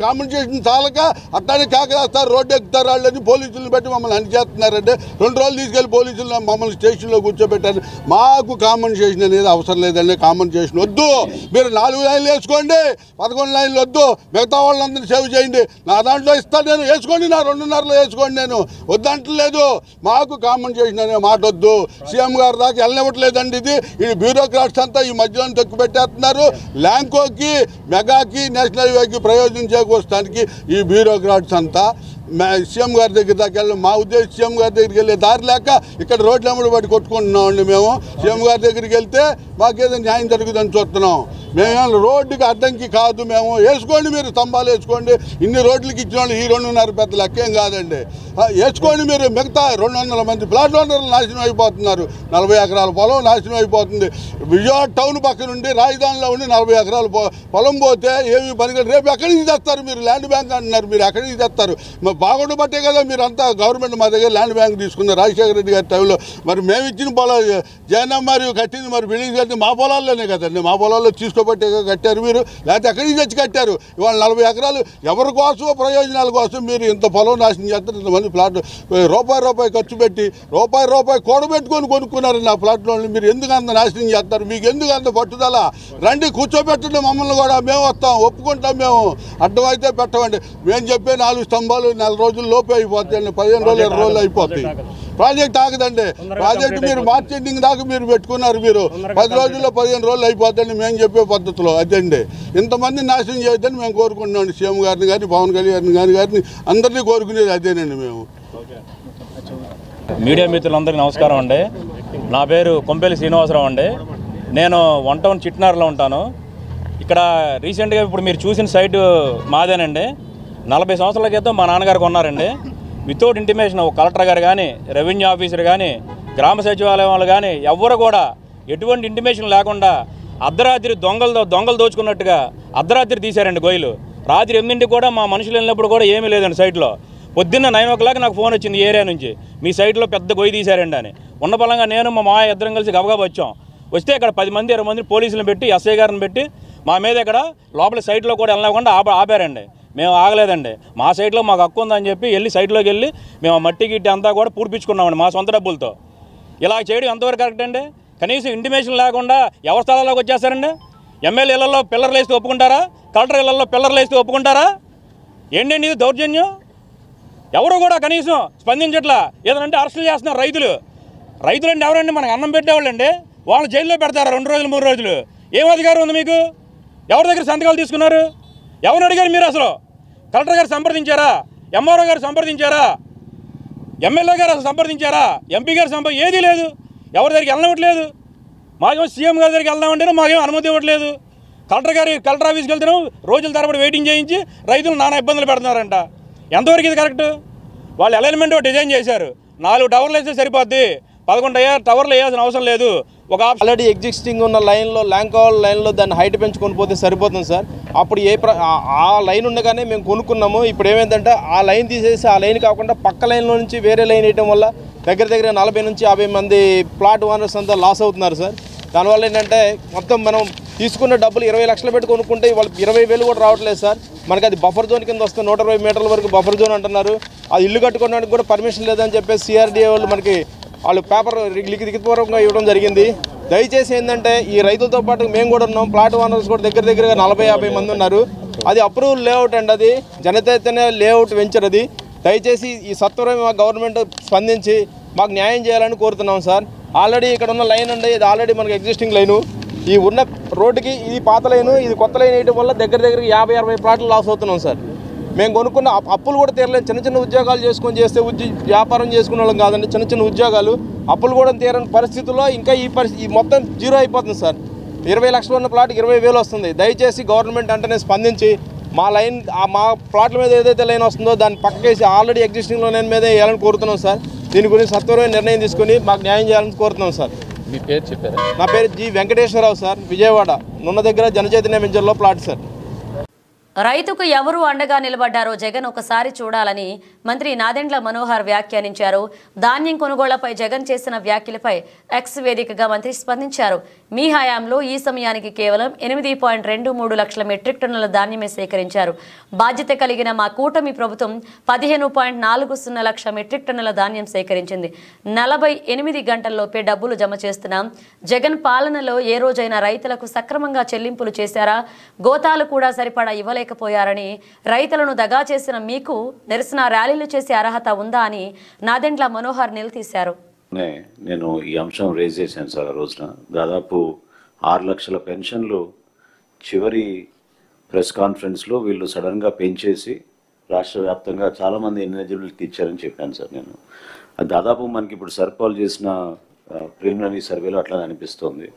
కాంపెన్సేషన్ చాలక అట్టానే కేకలేస్తారు, రోడ్డు ఎక్కుతారు. వాళ్ళని పోలీసులను పెట్టి మమ్మల్ని అన్ని చేస్తున్నారంటే 2 రోజులు తీసుకెళ్ళి పోలీసులు మమ్మల్ని స్టేషన్లో కూర్చోబెట్టారు. మాకు కాంపెన్సేషన్ అనేది అవసరం లేదండి. కాంపెన్సేషన్ వద్దు. మీరు 4 లైన్లు వేసుకోండి, 11 లైన్లు వద్దు. మిగతా వాళ్ళందరినీ సేవ్ చేయండి. నా దాంట్లో ఇస్తాను నేను, వేసుకోండి. నా 2.5లో వేసుకోండి, నేను వద్దంటలేదు. మాకు కాంపెన్సేషన్ అనే మాట వద్దు. సీఎం గారి దాకా వెళ్ళనివ్వట్లేదండి. ఇది బ్యూరోక్రాట్స్ అంతా ఈ మధ్యలో తొక్కు పెట్టేస్తున్నారు. ల్యాంకోకి, మెగాకి, నేషనల్ హైవేకి ప్రయోజనం చేకూర్చడానికి ఈ బ్యూరోక్రాట్స్ అంతా సీఎం గారి దగ్గర దాకా వెళ్ళాం. మా ఉద్దేశం సీఎం గారి దగ్గరికి వెళ్ళే దారి లేక ఇక్కడ రోడ్లు అమ్మడి పట్టి కొట్టుకుంటున్నామండి. మేము సీఎం గారి దగ్గరికి వెళ్తే మాకేదో న్యాయం జరుగుతుందని చూస్తున్నాం. మేము రోడ్డుకి అడ్డంకి కాదు. మేము వేసుకోండి, మీరు స్తంభాలు వేసుకోండి. ఇన్ని రోడ్లకి ఇచ్చిన వాళ్ళు ఈ 2.5 పెద్ద లెక్కేం కాదండి. వేసుకోండి మీరు. మిగతా 200 మంది ప్లాట్ ఓనర్లు నాశనం అయిపోతున్నారు. 40 ఎకరాల పొలం నాశనం అయిపోతుంది. విజయవాడ టౌన్ పక్క నుండి రాజధానిలో ఉండి 40 ఎకరాల పొలం పోతే ఏమి పని. రేపు ఎక్కడి నుంచి తెస్తారు? మీరు ల్యాండ్ బ్యాంక్ అంటున్నారు, మీరు ఎక్కడి నుంచి తెస్తారు? బాగుండు బట్టే కదా మీరు అంతా గవర్నమెంట్ మా దగ్గర ల్యాండ్ బ్యాంక్ తీసుకున్నారు రాజశేఖర రెడ్డి గారి టైంలో. మరి మేము ఇచ్చిన పొలాలు జగన్ మరియు కట్టింది, మరి బిల్డింగ్స్ కట్టింది మా పొలాల్లోనే కదండి. మా పొలాల్లో తీసుకోబట్టే కట్టారు మీరు, లేకపోతే ఎక్కడి నుంచి తెచ్చి కట్టారు? ఇవాళ 40 ఎకరాలు ఎవరి కోసమో ప్రయోజనాల కోసం మీరు ఇంత పొలం నాశనం చేస్తారు. ఇంతమంది ప్లాట్ రూపాయి ఖర్చు పెట్టి రూపాయి కూడబెట్టుకొని కొనుక్కున్నారండి ఆ ప్లాట్లో. మీరు ఎందుకు అంత నాశనం చేస్తారు? మీకు ఎందుకు అంత పట్టుదల? రండి, కూర్చోబెట్టండి మమ్మల్ని కూడా. మేము వస్తాం, ఒప్పుకుంటాం. మేము అడ్డమైతే పెట్టమండి. మేము చెప్పే 4 స్తంభాలు 4 రోజుల లోపే అయిపోతాయండి. 15 రోజులు 20 రోజులు అయిపోతాయి. ప్రాజెక్ట్ ఆగదండి. ప్రాజెక్ట్ మీరు మార్చి ఎండింగ్ దాకా మీరు పెట్టుకున్నారు. మీరు 10 రోజుల్లో 15 రోజులు అయిపోతాయండి మేము చెప్పే పద్ధతిలో. అదండి, ఇంతమంది నాశనం చేయొద్దని మేము కోరుకుంటున్నాం. సీఎం గారిని కానీ, పవన్ కళ్యాణ్ గారిని అందరినీ కోరుకునేది అదేనండి. మేము మీడియా మిత్రులందరికీ నమస్కారం అండి. నా పేరు కొంపెల్లి శ్రీనివాసరావు అండి. నేను 1 టౌన్ చిట్నార్లో ఉంటాను. ఇక్కడ రీసెంట్గా ఇప్పుడు మీరు చూసిన సైట్ మాదేనండి. 40 సంవత్సరాల క్రితం మా నాన్నగారు కొన్నారండి. వితౌట్ ఇంటిమేషన్ కలెక్టర్ గారు కానీ, రెవెన్యూ ఆఫీసర్ కానీ, గ్రామ సచివాలయం వాళ్ళు కానీ ఎవ్వరు కూడా ఎటువంటి ఇంటిమేషన్ లేకుండా అర్ధరాత్రి దొంగలు దోచుకున్నట్టుగా అర్ధరాత్రి తీశారండి గొయ్యలు. రాత్రి 8ంటికి కూడా మా మనుషులు వెళ్ళినప్పుడు కూడా ఏమీ లేదండి సైట్లో. పొద్దున్న 9 o'clock నాకు ఫోన్ వచ్చింది ఏరియా నుంచి, మీ సైట్లో పెద్ద గొయ్యి తీశారండి అని. ఉన్న బలంగా నేను మా మాయ ఇద్దరం కలిసి గబగబా వచ్చాం. వస్తే ఇక్కడ 10 మంది 20 మంది పోలీసులను పెట్టి, ఎస్ఐ గారిని పెట్టి మా మీద ఇక్కడ లోపల సైట్లో కూడా వెళ్ళకుండా ఆపారండి. మేము ఆగలేదండి. మా సైట్లో మాకు హక్కు ఉందని చెప్పి వెళ్ళి సైట్లోకి వెళ్ళి మేము మట్టి గిట్టి అంతా కూడా పూర్పించుకున్నామండి మా సొంత డబ్బులతో. ఇలా చేయడం ఎంతవరకు కరెక్ట్ అండి? కనీసం ఇంటిమేషన్ లేకుండా ఎవరి స్థలాల్లోకి వచ్చేస్తారండి? ఎమ్మెల్యే ఇళ్లలో పిల్లర్లు వేస్తే ఒప్పుకుంటారా? కలెక్టర్ ఇళ్లలో పిల్లర్లు వేస్తే ఒప్పుకుంటారా? ఏంటండి ఇది దౌర్జన్యం? ఎవరు కూడా కనీసం స్పందించట్లా. ఏదంటే అరెస్టులు చేస్తున్నారు రైతులు అంటే ఎవరండి? మనకు అన్నం పెట్టేవాళ్ళండి. వాళ్ళు జైల్లో పెడతారా 2 రోజులు 3 రోజులు? ఏం అధికారం ఉంది మీకు? ఎవరి దగ్గర సంతకాలు తీసుకున్నారు? ఎవరు అడిగారు మీరు? అసలు కలెక్టర్ గారు సంప్రదించారా? ఎంఆర్ఓ గారు సంప్రదించారా? ఎమ్మెల్యే గారు అసలు సంప్రదించారా? ఎంపీ గారు ఏదీ లేదు. ఎవరి దగ్గరికి వెళ్ళనివ్వట్లేదు. మాకేమో సీఎం గారి దగ్గరికి వెళ్దామంటేనే మాకేమో అనుమతి ఇవ్వట్లేదు. కలెక్టర్ ఆఫీస్కి వెళ్తున్నాం, రోజుల తరబడి వెయిటింగ్ చేయించి రైతులు నానా ఇబ్బందులు పెడుతున్నారంట. ఎంతవరకు ఇది కరెక్ట్? వాళ్ళు అలైన్మెంట్ డిజైన్ చేశారు. 4 టవర్లు వేస్తే సరిపోద్ది, 11 టవర్లు వేయాల్సిన అవసరం లేదు. ఒక ఆల్రెడీ ఎగ్జిస్టింగ్ ఉన్న లైన్లో ల్యాంకాల్ లైన్లో దాన్ని హైట్ పెంచుకొని పోతే సరిపోతుంది సార్. అప్పుడు ఆ లైన్ ఉండగానే మేము కొనుక్కున్నాము. ఇప్పుడు ఏమైందంటే ఆ లైన్ తీసేసి ఆ లైన్ కాకుండా పక్క లైన్లో నుంచి వేరే లైన్ వేయడం వల్ల దగ్గర 40 నుంచి 50 మంది ప్లాట్ ఓనర్స్ అంతా లాస్ అవుతున్నారు సార్. దానివల్ల ఏంటంటే మొత్తం మనం తీసుకున్న డబ్బులు 20 లక్షలు పెట్టి కొనుక్కుంటే వాళ్ళు 20,000 కూడా రావట్లేదు సార్. మనకి అది బఫర్ జోన్ కింద వస్తే 120 మీటర్ల వరకు బఫర్ జోన్ అంటున్నారు. అది ఇల్లు కట్టుకోవడానికి కూడా పర్మిషన్ లేదని చెప్పేసి సిఆర్డీఏ వాళ్ళు వాళ్ళు పేపర్ లిఖితపూర్వకంగా ఇవ్వడం జరిగింది. దయచేసి ఏంటంటే ఈ రైతులతో పాటు మేము కూడా ఉన్నాం. ప్లాట్ ఓనర్స్ కూడా దగ్గరగా 40-50 మంది ఉన్నారు. అది అప్రూవల్ లేఅవుట్ అండి, అది జనచైతన్య లేఅవుట్ వెంచర్. అది దయచేసి ఈ సత్వరం గవర్నమెంట్ స్పందించి మాకు న్యాయం చేయాలని కోరుతున్నాం సార్. ఆల్రెడీ ఇక్కడ ఉన్న లైన్ అండి, ఇది ఆల్రెడీ మనకి ఎగ్జిస్టింగ్ లైను. ఈ ఉన్న రోడ్డుకి ఇది పాత లైను, ఇది కొత్త లైన్ వేయడం వల్ల దగ్గర 50-60 ప్లాట్లు లాస్ అవుతున్నాం సార్. మేము కొనుక్కున్న అప్పులు కూడా తీరలేదు. చిన్న ఉద్యోగాలు చేసుకొని చేస్తే వ్యాపారం చేసుకునే వాళ్ళం కాదండి. చిన్న ఉద్యోగాలు అప్పులు కూడా తీరని పరిస్థితుల్లో ఇంకా ఈ మొత్తం జీరో అయిపోతుంది సార్. 20 లక్షలు ఉన్న ప్లాట్ 20,000 వస్తుంది. దయచేసి గవర్నమెంట్ అంటేనే స్పందించి మా లైన్ మా ప్లాట్ల మీద ఏదైతే లైన్ వస్తుందో దాన్ని పక్కకేసి ఆల్రెడీ ఎగ్జిస్టింగ్ లైన్ మీద వేయాలని కోరుతున్నాం సార్. దీని గురించి సత్వరమైన నిర్ణయం తీసుకుని మాకు న్యాయం చేయాలని కోరుతున్నాం సార్. మీ పేరు చెప్పారా? నా పేరు జి వెంకటేశ్వరరావు సార్, విజయవాడ నున్న దగ్గర జనచైతన్య వెంచర్లో ప్లాట్ సార్. రైతుకు ఎవరు అండగా నిలబడ్డారో జగన్ ఒకసారి చూడాలని మంత్రి నాదెండ్ల మనోహర్ వ్యాఖ్యానించారు. ధాన్యం కొనుగోళ్లపై జగన్ చేసిన వ్యాఖ్యలపై ఎక్స్ వేదికగా మంత్రి స్పందించారు. మీ హయాంలో ఈ సమయానికి కేవలం 8.23 లక్షల మెట్రిక్ టన్నుల ధాన్యమే సేకరించారు. బాధ్యత కలిగిన మా కూటమి ప్రభుత్వం 15.40 లక్షల మెట్రిక్ టన్నుల ధాన్యం సేకరించింది. 48 గంటల్లోపే డబ్బులు జమ చేస్తున్నాం. జగన్ పాలనలో ఏ రోజైనా రైతులకు సక్రమంగా చెల్లింపులు చేశారా? గోతాలు కూడా సరిపడా ఇవ్వలేకపోయారని రైతులను దగా చేసిన మీకు నిరసన ర్యాలీలు చేసే అర్హత ఉందా అని నాదెండ్ల మనోహర్ నిలదీశారు. నేను ఈ అంశం రేజ్ చేశాను సార్. ఆ రోజున దాదాపు 6 లక్షల పెన్షన్లు చివరి ప్రెస్ కాన్ఫరెన్స్లో వీళ్ళు సడన్గా పెంచేసి రాష్ట్ర వ్యాప్తంగా చాలామంది ఎలిజిబిలిటీ ఇచ్చారని చెప్పాను సార్. నేను అది దాదాపు మనకి ఇప్పుడు సర్పాల్ చేసిన ప్రిలిమినరీ సర్వేలో అట్లా అనిపిస్తోంది.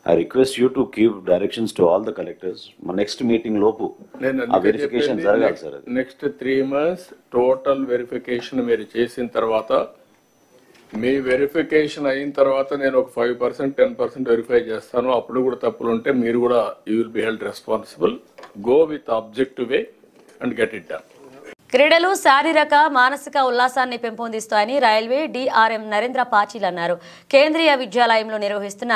I request you to give directions to all the collectors. My next meeting lopu a verification jaragali sir. Next 3 months total verification మీరు చేసిన తర్వాత మీ వెరిఫికేషన్ అయిన తర్వాత నేను ఒక 5% 10% వెరిఫై చేస్తాను. అప్పుడు కూడా తప్పులు ఉంటే మీరు కూడా you will be held responsible. Go with objective way and get it done. క్రీడలు శారీరక మానసిక ఉల్లాసాన్ని పెంపొందిస్తాయని రైల్వే డిఆర్ఎం నరేంద్ర పాటిల్ అన్నారు. కేంద్రీయ విద్యాలయంలో నిర్వహిస్తున్న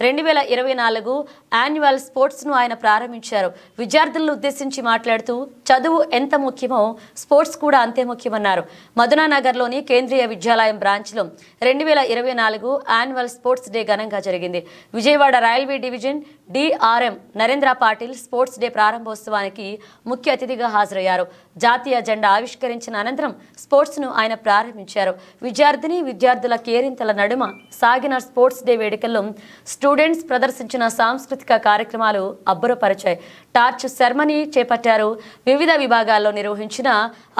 2024 యాన్యువల్ స్పోర్ట్స్ ను ఆయన ప్రారంభించారు. విద్యార్థులను ఉద్దేశించి మాట్లాడుతూ చదువు ఎంత ముఖ్యమో స్పోర్ట్స్ కూడా అంతే ముఖ్యమన్నారు. మధునానగర్లోని కేంద్రీయ విద్యాలయం బ్రాంచ్లో 2024 యాన్యువల్ స్పోర్ట్స్ డే ఘనంగా జరిగింది. Vijayawada railway division DRM Narendra Patil sports day ప్రారంభోత్సవానికి ముఖ్య అతిథిగా హాజరయ్యారు. జాతీయ జెండా ఆవిష్కరించిన అనంతరం స్పోర్ట్స్ ను ఆయన ప్రారంభించారు. విద్యార్థుల కేరింతల నడుమ సాగిన స్పోర్ట్స్ డే వేడుకల్లో స్టూడెంట్స్ ప్రదర్శించిన సాంస్కృతిక కార్యక్రమాలు అబ్బురపరిచాయి. టార్చ్ సెరమనీ చేపట్టారు. వివిధ విభాగాల్లో నిర్వహించిన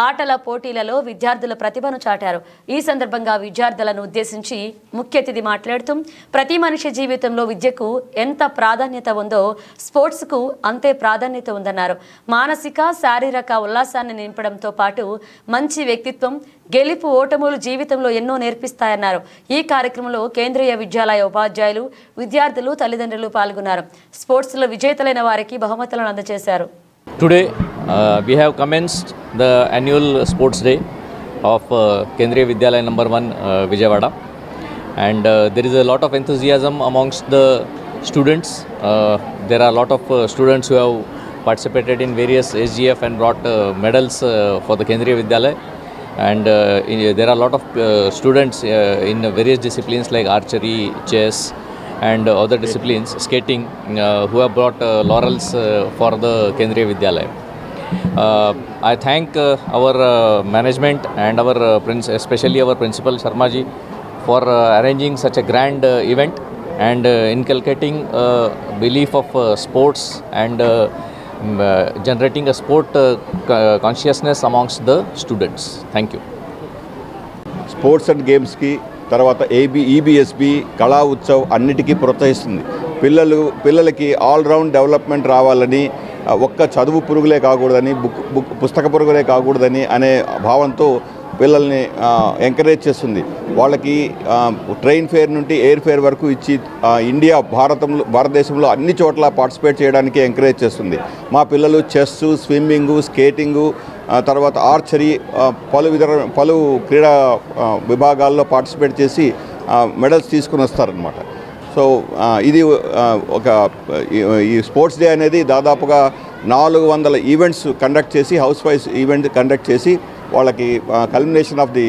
ఆటల పోటీలలో విద్యార్థుల ప్రతిభను చాటారు. ఈ సందర్భంగా విద్యార్థులను ఉద్దేశించి ముఖ్య అతిథి మాట్లాడుతూ ప్రతి మనిషి జీవితంలో విద్యకు ఎంత ప్రాధాన్యత ఉందో స్పోర్ట్స్ కు అంతే ప్రాధాన్యత ఉందన్నారు. మానసిక శారీరక ఉల్లాసాన్ని నింపడంతో పాటు మంచి వ్యక్తిత్వం, గెలుపు ఓటములు జీవితంలో ఎన్నో నేర్పిస్తాయన్నారు. ఈ కార్యక్రమంలో కేంద్రీయ విద్యాలయ ఉపాధ్యాయులు, విద్యార్థులు, తల్లిదండ్రులు పాల్గొన్నారు. స్పోర్ట్స్ లో విజేతలైన వారికి బహుమతులను అందజేశారు. Today we have commenced the annual sports day of Kendriya Vidyalaya number 1 Vijayawada, and there is a lot of enthusiasm amongst the students. There are a lot of students who have participated in various SGF and brought medals for the Kendriya Vidyalaya, and there are a lot of students in various disciplines like archery, chess and other disciplines, skating, who have brought laurels for the Kendriya Vidyalaya. I thank our management and our especially our principal Sharmaji for arranging such a grand event and inculcating belief of sports and generating a sport consciousness amongst the students. Thank you. Sports and గేమ్స్కి తర్వాత ఈబీఎస్బి కళా ఉత్సవ్ అన్నిటికీ ప్రోత్సహిస్తుంది. పిల్లలకి all round development రావాలని, ఒక్క చదువు పురుగులే కాకూడదని, పుస్తక పురుగులే కాకూడదని అనే భావంతో పిల్లల్ని ఎంకరేజ్ చేస్తుంది. వాళ్ళకి ట్రైన్ ఫేర్ నుండి ఎయిర్ ఫేర్ వరకు ఇచ్చి భారతదేశంలో అన్ని చోట్ల పార్టిసిపేట్ చేయడానికి ఎంకరేజ్ చేస్తుంది. మా పిల్లలు చెస్, స్విమ్మింగు, స్కేటింగు, తర్వాత ఆర్చరీ, పలు క్రీడా విభాగాల్లో పార్టిసిపేట్ చేసి మెడల్స్ తీసుకుని వస్తారనమాట. సో ఇది ఈ స్పోర్ట్స్ డే అనేది దాదాపుగా 400 ఈవెంట్స్ కండక్ట్ చేసి, హౌస్ వైస్ ఈవెంట్ కండక్ట్ చేసి, వాళ్ళకి culmination of the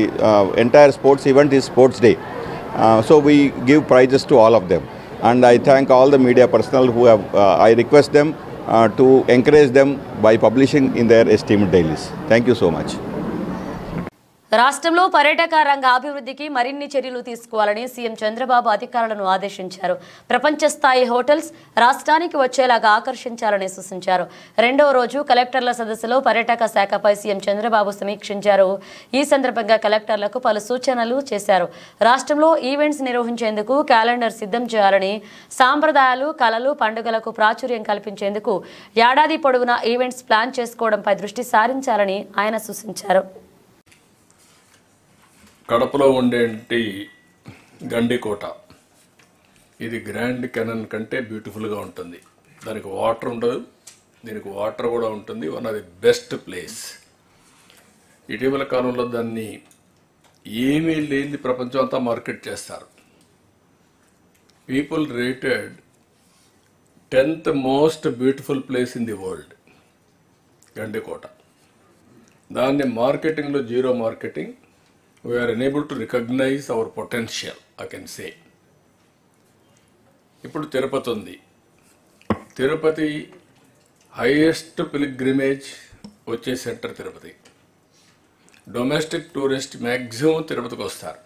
entire sports event is sports day. So we give prizes to all of them and I thank all the media personnel who have I request them to encourage them by publishing in their esteemed dailies. Thank you so much. రాష్ట్రంలో పర్యాటక రంగ అభివృద్ధికి మరిన్ని చర్యలు తీసుకోవాలని CM Chandrababu అధికారులను ఆదేశించారు. ప్రపంచ స్థాయి హోటల్స్ రాష్ట్రానికి వచ్చేలాగా ఆకర్షించాలని సూచించారు. రెండవ రోజు కలెక్టర్ల సదస్సులో పర్యాటక శాఖపై సీఎం చంద్రబాబు సమీక్షించారు. ఈ సందర్భంగా కలెక్టర్లకు పలు సూచనలు చేశారు. రాష్ట్రంలో ఈవెంట్స్ నిర్వహించేందుకు క్యాలెండర్ సిద్ధం చేయాలని, సాంప్రదాయాలు, కళలు, పండుగలకు ప్రాచుర్యం కల్పించేందుకు ఏడాది పొడవునా ఈవెంట్స్ ప్లాన్ చేసుకోవడంపై దృష్టి సారించాలని ఆయన సూచించారు. కడపలో ఉండేటి గండికోట, ఇది గ్రాండ్ కెనన్ కంటే బ్యూటిఫుల్గా ఉంటుంది. దానికి వాటర్ ఉండదు, దీనికి వాటర్ కూడా ఉంటుంది. One of the best place. ఇటీవల కాలంలో దాన్ని ఏమీ లేని ప్రపంచం అంతా మార్కెట్ చేస్తారు. People rated 10th most beautiful place in the world Gandikota. దాన్ని మార్కెటింగ్లో zero marketing. We are unable to recognize our potential, I can say. ఇప్పుడు తిరుపతి ఉంది. తిరుపతి హైయెస్ట్ పిలిగ్రిమేజ్ వచ్చే centre Tirupati. Domestic tourist maximum తిరుపతికి వస్తారు,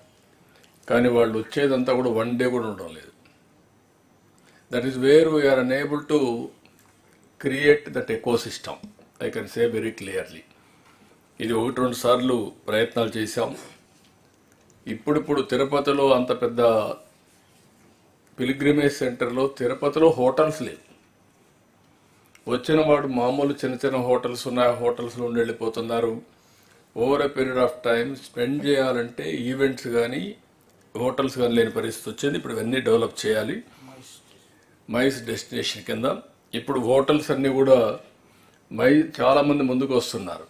కానీ వాళ్ళు వచ్చేదంతా కూడా 1 డే కూడా ఉండడం లేదు. That is where we are unable to create that ecosystem, I can say very clearly. ఇది 1-2 సార్లు ప్రయత్నాలు చేశాం. ఇప్పుడు తిరుపతిలో అంత పెద్ద పిలిగ్రిమేజ్ సెంటర్లో తిరుపతిలో హోటల్స్ లేవు. వచ్చిన వాడు మామూలు చిన్న చిన్న హోటల్స్ ఉన్నాయి, హోటల్స్లో ఉండి వెళ్ళిపోతున్నారు. Over a period of time spend చేయాలంటే ఈవెంట్స్ కానీ హోటల్స్ కానీ లేని పరిస్థితి వచ్చింది. ఇప్పుడు ఇవన్నీ డెవలప్ చేయాలి. మైస్ డెస్టినేషన్ కింద ఇప్పుడు హోటల్స్ అన్నీ కూడా చాలామంది ముందుకు వస్తున్నారు.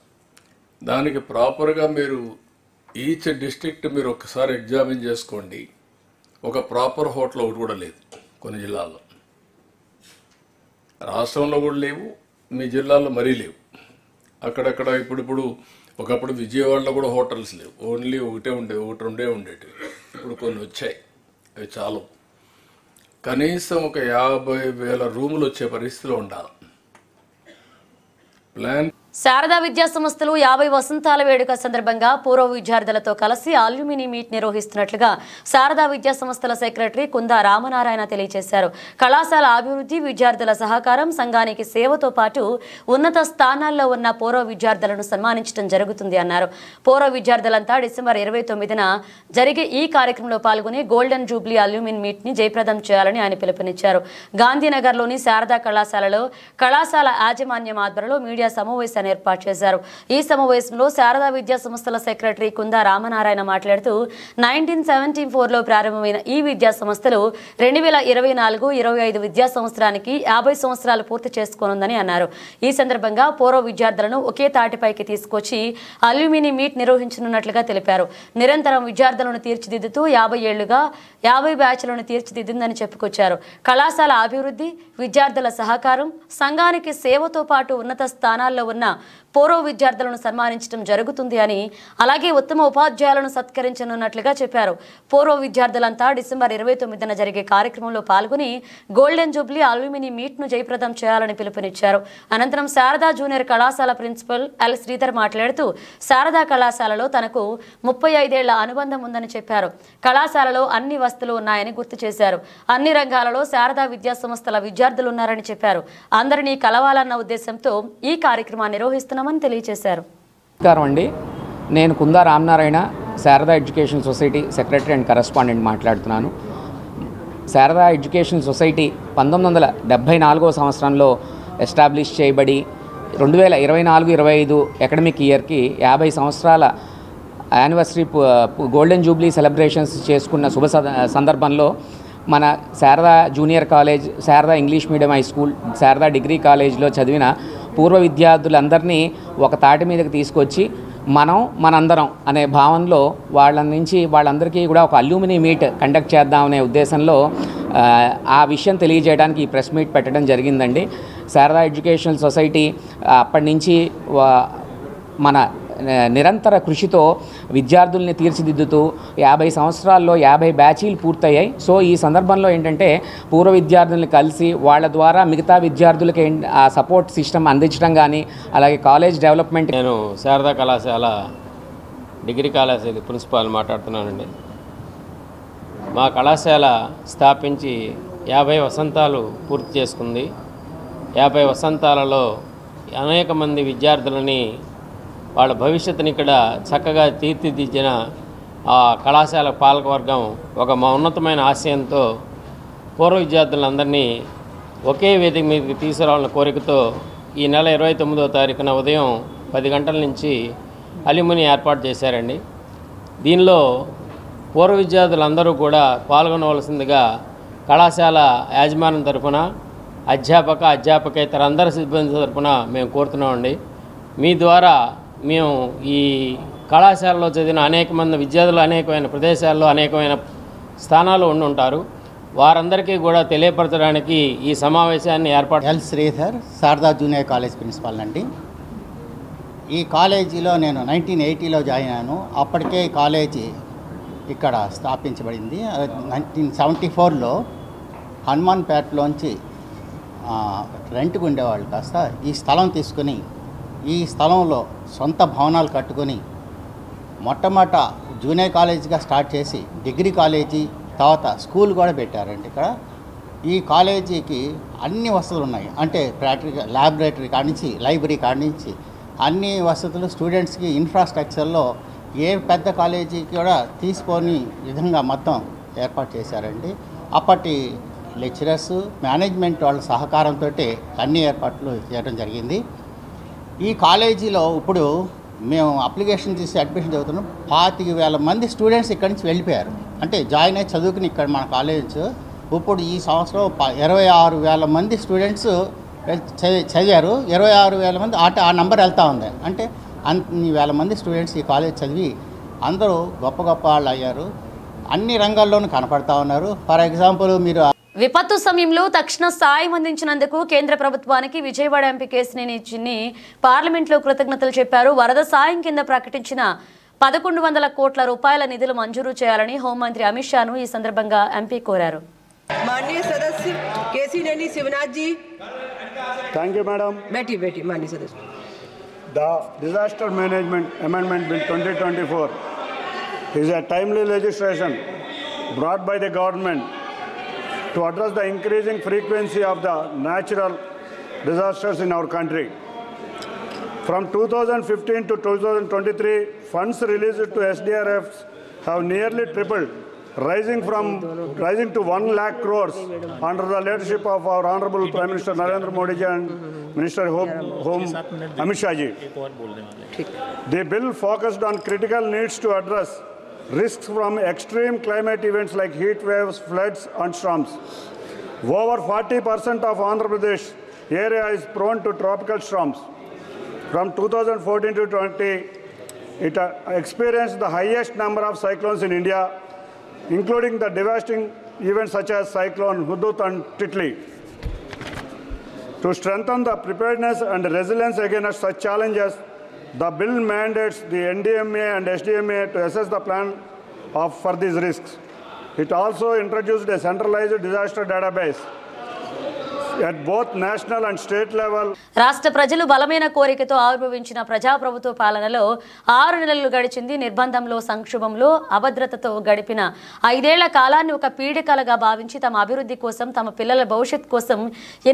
దానికి ప్రాపర్గా మీరు ఈచ్ డిస్ట్రిక్ట్ మీరు ఒకసారి ఎగ్జామిన్ చేసుకోండి. ఒక ప్రాపర్ హోటల్ ఒకటి కూడా లేదు కొన్ని జిల్లాల్లో. రాష్ట్రంలో కూడా లేవు, మీ జిల్లాలో మరీ లేవు. అక్కడక్కడ ఇప్పుడు ఒకప్పుడు విజయవాడలో కూడా హోటల్స్ లేవు, ఓన్లీ ఒకటి 2 ఉండేటివి. ఇప్పుడు కొన్ని వచ్చాయి, అవి చాలు. కనీసం ఒక 50,000 రూములు వచ్చే పరిస్థితిలో ఉండాలి. ప్లాన్ శారదా విద్యా సంస్థలు 50 వసంతాల వేడుక సందర్భంగా పూర్వ విద్యార్థులతో కలిసి అల్యూమిని మీట్ నిర్వహిస్తున్నట్లుగా శారదా విద్యా సంస్థల సెక్రటరీ కుందా రామనారాయణ తెలియజేశారు. కళాశాల అభివృద్ధి, విద్యార్థుల సహకారం, సంఘానికి సేవతో పాటు ఉన్నత స్థానాల్లో ఉన్న పూర్వ విద్యార్థులను సన్మానించడం జరుగుతుంది అన్నారు. పూర్వ విద్యార్థులంతా డిసెంబర్ 29న జరిగే ఈ కార్యక్రమంలో పాల్గొని గోల్డెన్ జూబ్లీ అల్యూమిన్ మీట్ ని జయప్రదం చేయాలని ఆయన పిలుపునిచ్చారు. గాంధీనగర్లోని శారదా కళాశాలలో కళాశాల యాజమాన్యం ఆధ్వర్యంలో మీడియా సమావేశాన్ని ఏర్పాటు చేశారు. ఈ సమావేశంలో శారదా విద్యా సంస్థల సెక్రటరీ కుందా రామనారాయణ మాట్లాడుతూ 1974లో ప్రారంభమైన ఈ విద్యా సంస్థలు 2024-25 విద్యా సంవత్సరానికి 50 సంవత్సరాలు పూర్తి చేసుకోనుందని అన్నారు. ఈ సందర్భంగా పూర్వ విద్యార్థులను ఒకే తాటిపైకి తీసుకొచ్చి అల్యూమిని మీట్ నిర్వహించనున్నట్లుగా తెలిపారు. నిరంతరం విద్యార్థులను తీర్చిదిద్దుతూ 50 ఏళ్లుగా 50 బ్యాచ్లను తీర్చిదిద్దిందని చెప్పుకొచ్చారు. కళాశాల అభివృద్ధి, విద్యార్థుల సహకారం, సంఘానికి సేవతో పాటు ఉన్నత స్థానాల్లో ఉన్న పూర్వ విద్యార్థులను సన్మానించడం జరుగుతుంది అని, అలాగే ఉత్తమ ఉపాధ్యాయులను సత్కరించనున్నట్లుగా చెప్పారు. పూర్వ విద్యార్థులంతా డిసెంబర్ 29న జరిగే కార్యక్రమంలో పాల్గొని గోల్డెన్ జూబ్లీ అల్యూమిని మీట్ ను జయప్రదం చేయాలని పిలుపునిచ్చారు. అనంతరం శారదా జూనియర్ కళాశాల ప్రిన్సిపల్ ఎల్ శ్రీధర్ మాట్లాడుతూ శారదా కళాశాలలో తనకు 35 ఏళ్ల అనుబంధం ఉందని చెప్పారు. కళాశాలలో అన్ని వసతులు ఉన్నాయని గుర్తు చేశారు. అన్ని రంగాలలో శారదా విద్యా సంస్థల విద్యార్థులు ఉన్నారని చెప్పారు. అందరినీ కలవాలన్న ఉద్దేశంతో ఈ కార్యక్రమాన్ని నిర్వహిస్తున్నామని తెలియజేశారు. నమస్కారం అండి, నేను Kunda Ramanarayana, Sharada education society secretary and correspondent మాట్లాడుతున్నాను. శారదా ఎడ్యుకేషన్ సొసైటీ 1974 సంవత్సరంలో ఎస్టాబ్లిష్ చేయబడి 2024-25 అకాడమిక్ ఇయర్కి 50 సంవత్సరాల యానివర్సరీ గోల్డెన్ జూబ్లీ సెలబ్రేషన్స్ చేసుకున్న శుభ సందర్భంలో మన Sharada junior college, Sharada English medium high school, Sharada degree కాలేజ్లో చదివిన పూర్వ విద్యార్థులందరినీ ఒక తాటి మీదకి తీసుకొచ్చి మనందరం అనే భావనలో వాళ్ళందరికీ కూడా ఒక అల్యూమిని మీట్ కండక్ట్ చేద్దామనే ఉద్దేశంలో ఆ విషయం తెలియజేయడానికి ఈ ప్రెస్ మీట్ పెట్టడం జరిగిందండి. శారదా ఎడ్యుకేషనల్ సొసైటీ అప్పటి నుంచి మన నిరంతర కృషితో విద్యార్థుల్ని తీర్చిదిద్దుతూ 50 సంవత్సరాల్లో 50 బ్యాచీలు పూర్తయ్యాయి. సో ఈ సందర్భంలో ఏంటంటే పూర్వ విద్యార్థుల్ని కలిసి వాళ్ళ ద్వారా మిగతా విద్యార్థులకి ఆ సపోర్ట్ సిస్టమ్ అందించడం కానీ, అలాగే కాలేజ్ డెవలప్మెంట్. నేను శారదా కళాశాల డిగ్రీ కళాశాల ప్రిన్సిపాల్ మాట్లాడుతున్నానండి. మా కళాశాల స్థాపించి 50 వసంతాలు పూర్తి చేసుకుంది. 50 వసంతాలలో అనేక మంది విద్యార్థులని వాళ్ళ భవిష్యత్తుని ఇక్కడ చక్కగా తీర్చిదిద్దిన ఆ కళాశాల పాలకవర్గం ఒక ఉన్నతమైన ఆశయంతో పూర్వ విద్యార్థులందరినీ ఒకే వేదిక మీదకి తీసుకురావాలన్న కోరికతో ఈ నెల 29వ తారీఖున ఉదయం 10 గంటల నుంచి అల్యూమిని ఏర్పాటు చేశారండి. దీనిలో పూర్వ విద్యార్థులందరూ కూడా పాల్గొనవలసిందిగా కళాశాల యాజమాన్యం తరఫున అధ్యాపకేతర అందరి సిబ్బంది తరఫున మేము కోరుతున్నామండి. మీ ద్వారా మేము ఈ కళాశాలలో చదివిన అనేక మంది విద్యార్థులు అనేకమైన ప్రదేశాల్లో అనేకమైన స్థానాలు ఉండుంటారు. వారందరికీ కూడా తెలియపరచడానికి ఈ సమావేశాన్ని ఏర్పాటు. L Sridhar, Sharada junior college principal అండి. ఈ కాలేజీలో నేను 1980లో జాయిన్ అయ్యాను. అప్పటికే కాలేజీ ఇక్కడ స్థాపించబడింది. 1974లో హనుమాన్పేటలోంచి రెంట్కు ఉండేవాళ్ళు కాస్త ఈ స్థలం తీసుకుని ఈ స్థలంలో సొంత భవనాలు కట్టుకొని మొట్టమొదట జూనియర్ కాలేజీగా స్టార్ట్ చేసి డిగ్రీ కాలేజీ, తర్వాత స్కూల్ కూడా పెట్టారండి. ఇక్కడ ఈ కాలేజీకి అన్ని వసతులు ఉన్నాయి. అంటే ప్రాక్టికల్ ల్యాబొరేటరీ కానించి, లైబ్రరీ కానించి అన్ని వసతులు స్టూడెంట్స్కి ఇన్ఫ్రాస్ట్రక్చర్లో ఏ పెద్ద కాలేజీకి కూడా తీసుకోని విధంగా మొత్తం ఏర్పాటు చేశారండి. అప్పటి లెక్చరర్స్, మేనేజ్మెంట్ వాళ్ళ సహకారంతో అన్ని ఏర్పాట్లు చేయడం జరిగింది. ఈ కాలేజీలో ఇప్పుడు మేము అప్లికేషన్ తీసి అడ్మిషన్ చదువుతున్నాం. 25,000 మంది స్టూడెంట్స్ ఇక్కడి నుంచి వెళ్ళిపోయారు. అంటే జాయిన్ అయ్యి చదువుకుని ఇక్కడ మన కాలేజ్ ఇప్పుడు ఈ సంవత్సరం 26,000 మంది స్టూడెంట్స్ చదివారు. 26,000 మంది ఆ నంబర్ వెళ్తూ ఉంది. అంటే అన్ని వేల మంది స్టూడెంట్స్ ఈ కాలేజ్ చదివి అందరూ గొప్ప గొప్ప వాళ్ళు అయ్యారు. అన్ని రంగాల్లోనూ కనపడతా ఉన్నారు. ఫర్ ఎగ్జాంపుల్ మీరు విపత్తు సమయంలో తక్షణ సాయం అందించినందుకు కేంద్ర ప్రభుత్వానికి విజయవాడ ఎంపీ కేశినేని చిన్ని పార్లమెంట్లో కృతజ్ఞతలు చెప్పారు. వరద సాయం కింద ప్రకటించిన 1,100 కోట్ల రూపాయల నిధులు మంజూరు చేయాలని హోంమంత్రి అమిత్ షాను ఈ సందర్భంగా ఎంపీ కోరారు. माननीय सदस्य Kesineni Sivanath ji. Thank you madam. बैठी माननीय सदस्य। The Disaster Management Amendment Bill 2024 is a timely legislation brought by the government to address the increasing frequency of the natural disasters in our country. From 2015 to 2023, funds released to SDRFs have nearly tripled, rising to 1 lakh crores under the leadership of our Honorable Prime Minister Narendra Modi ji and Minister Home Amit Shah ji. The bill focused on critical needs to address risks from extreme climate events like heat waves, floods and storms. Over 40% of Andhra Pradesh area is prone to tropical storms. From 2014 to 20, it experienced the highest number of cyclones in India, including the devastating events such as Cyclone Hudhud and Titli. To strengthen the preparedness and resilience against such challenges, The bill mandates the NDMA and SDMA to assess the plan for these risks. It also introduced a centralized disaster database at both national and state level. రాష్ట్ర ప్రజలు బలమైన కోరికతో ఆవిర్భవించిన ప్రజాప్రభుత్వ పాలనలో 6 నెలలు గడిచింది. నిర్బంధంలో, సంక్షోభంలో, అభద్రతతో గడిపిన 5 ఏళ్ల కాలాన్ని ఒక పీడికలుగా భావించి తమ అభివృద్ధి కోసం, తమ పిల్లల భవిష్యత్ కోసం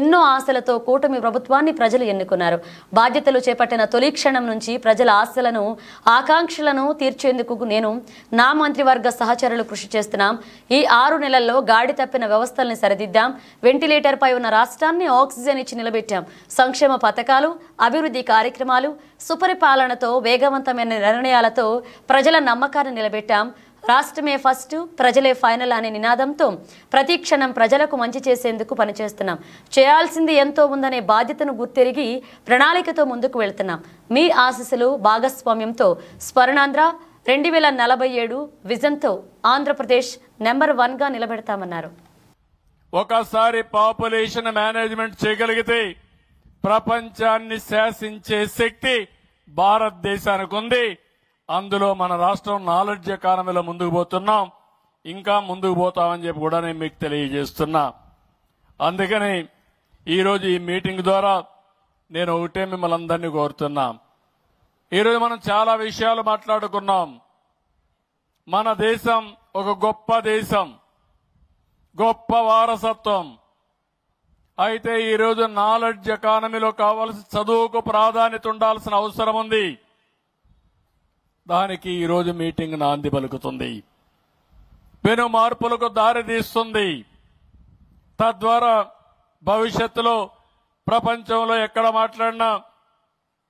ఎన్నో ఆశలతో కూటమి ప్రభుత్వాన్ని ప్రజలు ఎన్నుకున్నారు. బాధ్యతలు చేపట్టిన తొలి క్షణం నుంచి ప్రజల ఆశలను, ఆకాంక్షలను తీర్చేందుకు నేను, నా మంత్రివర్గ సహచరులు కృషి చేస్తున్నాం. ఈ 6 నెలల్లో గాడి తప్పిన వ్యవస్థల్ని సరిదిద్దాం. వెంటిలేటర్ పై ఉన్న రాష్ట్రాన్ని ఆక్సిజన్ ఇచ్చి నిలబెట్టాం. సంక్షేమ పథకాలు, అభివృద్ధి కార్యక్రమాలు, సుపరిపాలనతో, వేగవంతమైన నిర్ణయాలతో ప్రజల నమ్మకాన్ని నిలబెట్టాం. రాష్ట్రమే ఫస్ట్, ప్రజలే ఫైనల్ అనే నినాదంతో ప్రతి క్షణం ప్రజలకు మంచి చేసేందుకు పనిచేస్తున్నాం. చేయాల్సింది ఎంతో ఉందనే బాధ్యతను గుర్తెరిగి ప్రణాళికతో ముందుకు వెళ్తున్నాం. మీ ఆశీస్సులు, భాగస్వామ్యంతో స్వర్ణాంధ్ర 2047 విజన్తో ఆంధ్రప్రదేశ్ నెంబర్ 1గా నిలబెడతామన్నారు. ఒకసారి పాపులేషన్ మేనేజ్మెంట్ చేయగలిగితే ప్రపంచాన్ని శాసించే శక్తి భారతదేశానికి ఉంది. అందులో మన రాష్ట్రం నాలెడ్జ్ ఎకానమీలో ముందుకు పోతున్నాం. ఇంకా ముందుకు పోతామని చెప్పి కూడా నేను మీకు తెలియజేస్తున్నా. అందుకని ఈరోజు ఈ మీటింగ్ ద్వారా నేను ఒకటే మిమ్మల్ని అందరినీ కోరుతున్నా. ఈరోజు మనం చాలా విషయాలు మాట్లాడుకున్నాం. మన దేశం ఒక గొప్ప దేశం, గొప్ప వారసత్వం. అయితే ఈరోజు నాలెడ్జ్ ఎకానమీలో కావాల్సిన చదువుకు ప్రాధాన్యత ఉండాల్సిన అవసరం ఉంది. దానికి ఈరోజు మీటింగ్ నాంది పలుకుతుంది, పెను మార్పులకు దారి తీస్తుంది. తద్వారా భవిష్యత్తులో ప్రపంచంలో ఎక్కడ మాట్లాడినా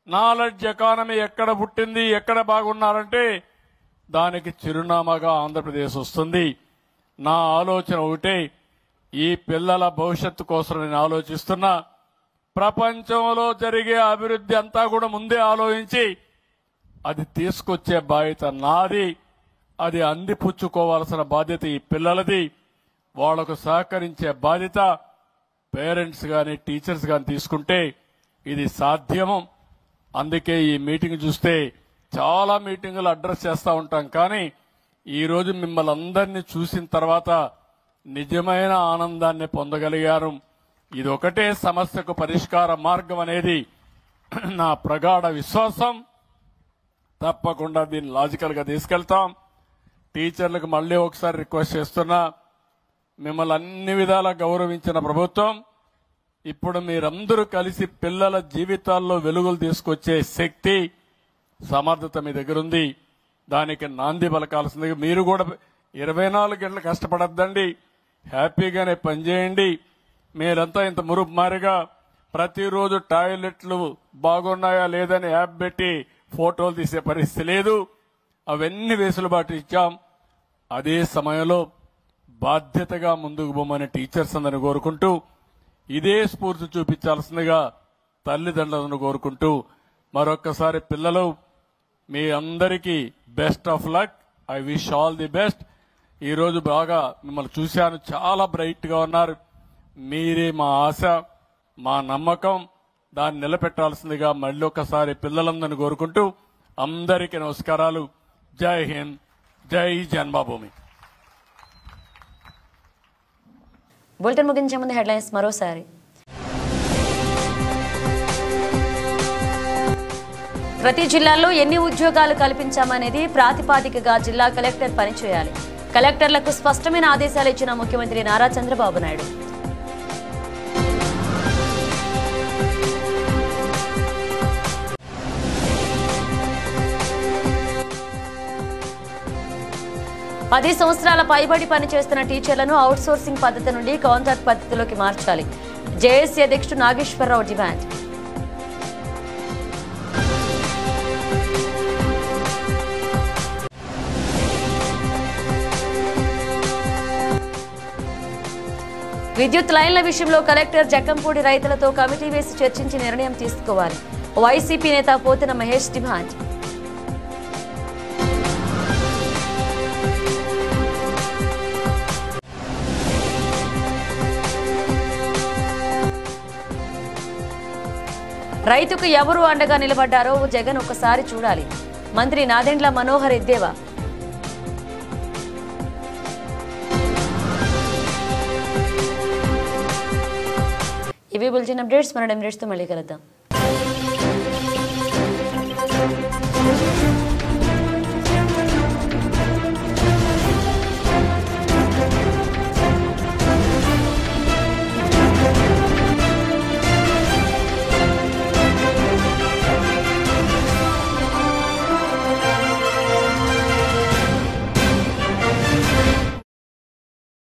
నాలెడ్జ్ ఎకానమీ ఎక్కడ పుట్టింది, ఎక్కడ బాగున్నారంటే దానికి చిరునామాగా ఆంధ్రప్రదేశ్ వస్తుంది. నా ఆలోచన ఒకటే, ఈ పిల్లల భవిష్యత్తు కోసం నేను ఆలోచిస్తున్నా. ప్రపంచంలో జరిగే అభివృద్ధి అంతా కూడా ముందే ఆలోచించి అది తీసుకొచ్చే బాధ్యత నాది. అది అందిపుచ్చుకోవాల్సిన బాధ్యత ఈ పిల్లలది. వాళ్లకు సహకరించే బాధ్యత పేరెంట్స్ కానీ, టీచర్స్ కానీ తీసుకుంటే ఇది సాధ్యము. అందుకే ఈ మీటింగ్ చూస్తే చాలా మీటింగులు అడ్రస్ చేస్తూ ఉంటాం, కానీ ఈరోజు మిమ్మల్ని అందరినీ చూసిన తర్వాత నిజమైన ఆనందాన్ని పొందగలిగారు. ఇది ఒకటే సమస్యకు పరిష్కార మార్గం అనేది నా ప్రగాఢ విశ్వాసం. తప్పకుండా దీన్ని లాజికల్గా తీసుకెళ్తాం. టీచర్లకు మళ్ళీ ఒకసారి రిక్వెస్ట్ చేస్తున్నా, మిమ్మల్ని అన్ని విధాలా గౌరవించిన ప్రభుత్వం ఇప్పుడు మీరందరూ కలిసి పిల్లల జీవితాల్లో వెలుగులు తీసుకొచ్చే శక్తి, సమర్థత మీ దగ్గర ఉంది. దానికి నాంది పలకాల్సింది. మీరు కూడా 24 గంటలు కష్టపడద్దండి, హ్యాపీగానే పనిచేయండి. మీరంతా ఇంత మురుమారిగా ప్రతిరోజు టాయిలెట్లు బాగున్నాయా లేదని యాప్ పెట్టి ఫోటోలు తీసే పరిస్థితి లేదు. అవన్నీ వెసులుబాటు ఇచ్చాం. అదే సమయంలో బాధ్యతగా ముందుకు పోమని టీచర్స్ అందరిని కోరుకుంటూ, ఇదే స్ఫూర్తి చూపించాల్సిందిగా తల్లిదండ్రులను కోరుకుంటూ, మరొక్కసారి పిల్లలు మీ అందరికీ best of luck. I wish all the best. ఈరోజు బాగా మిమ్మల్ని చూశాను, చాలా బ్రైట్ గా ఉన్నారు. మీరే మా ఆశ, మా నమ్మకం. దాన్ని నిలబెట్టాల్సిందిగా మళ్ళీ ఒకసారి పిల్లలందరినీ కోరుకుంటూ అందరికీ నమస్కారాలు. జై హింద్, జై జన్మభూమి. బులెటిన్ ముగించే ముందు హెడ్లైన్స్ మరోసారి. ప్రతి జిల్లాలో ఎన్ని ఉద్యోగాలు కల్పించామనేది ప్రాతిపాదికగా జిల్లా కలెక్టర్ పనిచేయాలి. కలెక్టర్లకు స్పష్టమైన ఆదేశాలు ఇచ్చిన ముఖ్యమంత్రి నారా చంద్రబాబు నాయుడు. పది సంవత్సరాల పైబడి పనిచేస్తున్న టీచర్లను అవుట్సోర్సింగ్ పద్ధతి నుండి కాంట్రాక్ట్ పద్ధతిలోకి మార్చాలి. జేఏసీ అధ్యక్షుడు నాగేశ్వరరావు డిమాండ్. విద్యుత్ లైన్ల విషయంలో కలెక్టర్ జక్కంపూడి రైతులతో కమిటీ వేసి చర్చించి నిర్ణయం తీసుకోవాలి. వైసీపీ నేత పోతిన మహేష్ డిమాండ్. రైతుకు ఎవరు అండగా నిలబడ్డారో జగన్ ఒకసారి చూడాలి. మంత్రి నాదెండ్ల మనోహర్ ఎద్దేవా. ఇవి బులెటిన్ అప్డేట్స్. మన అప్డేట్స్తో మళ్ళీ కలుద్దాం.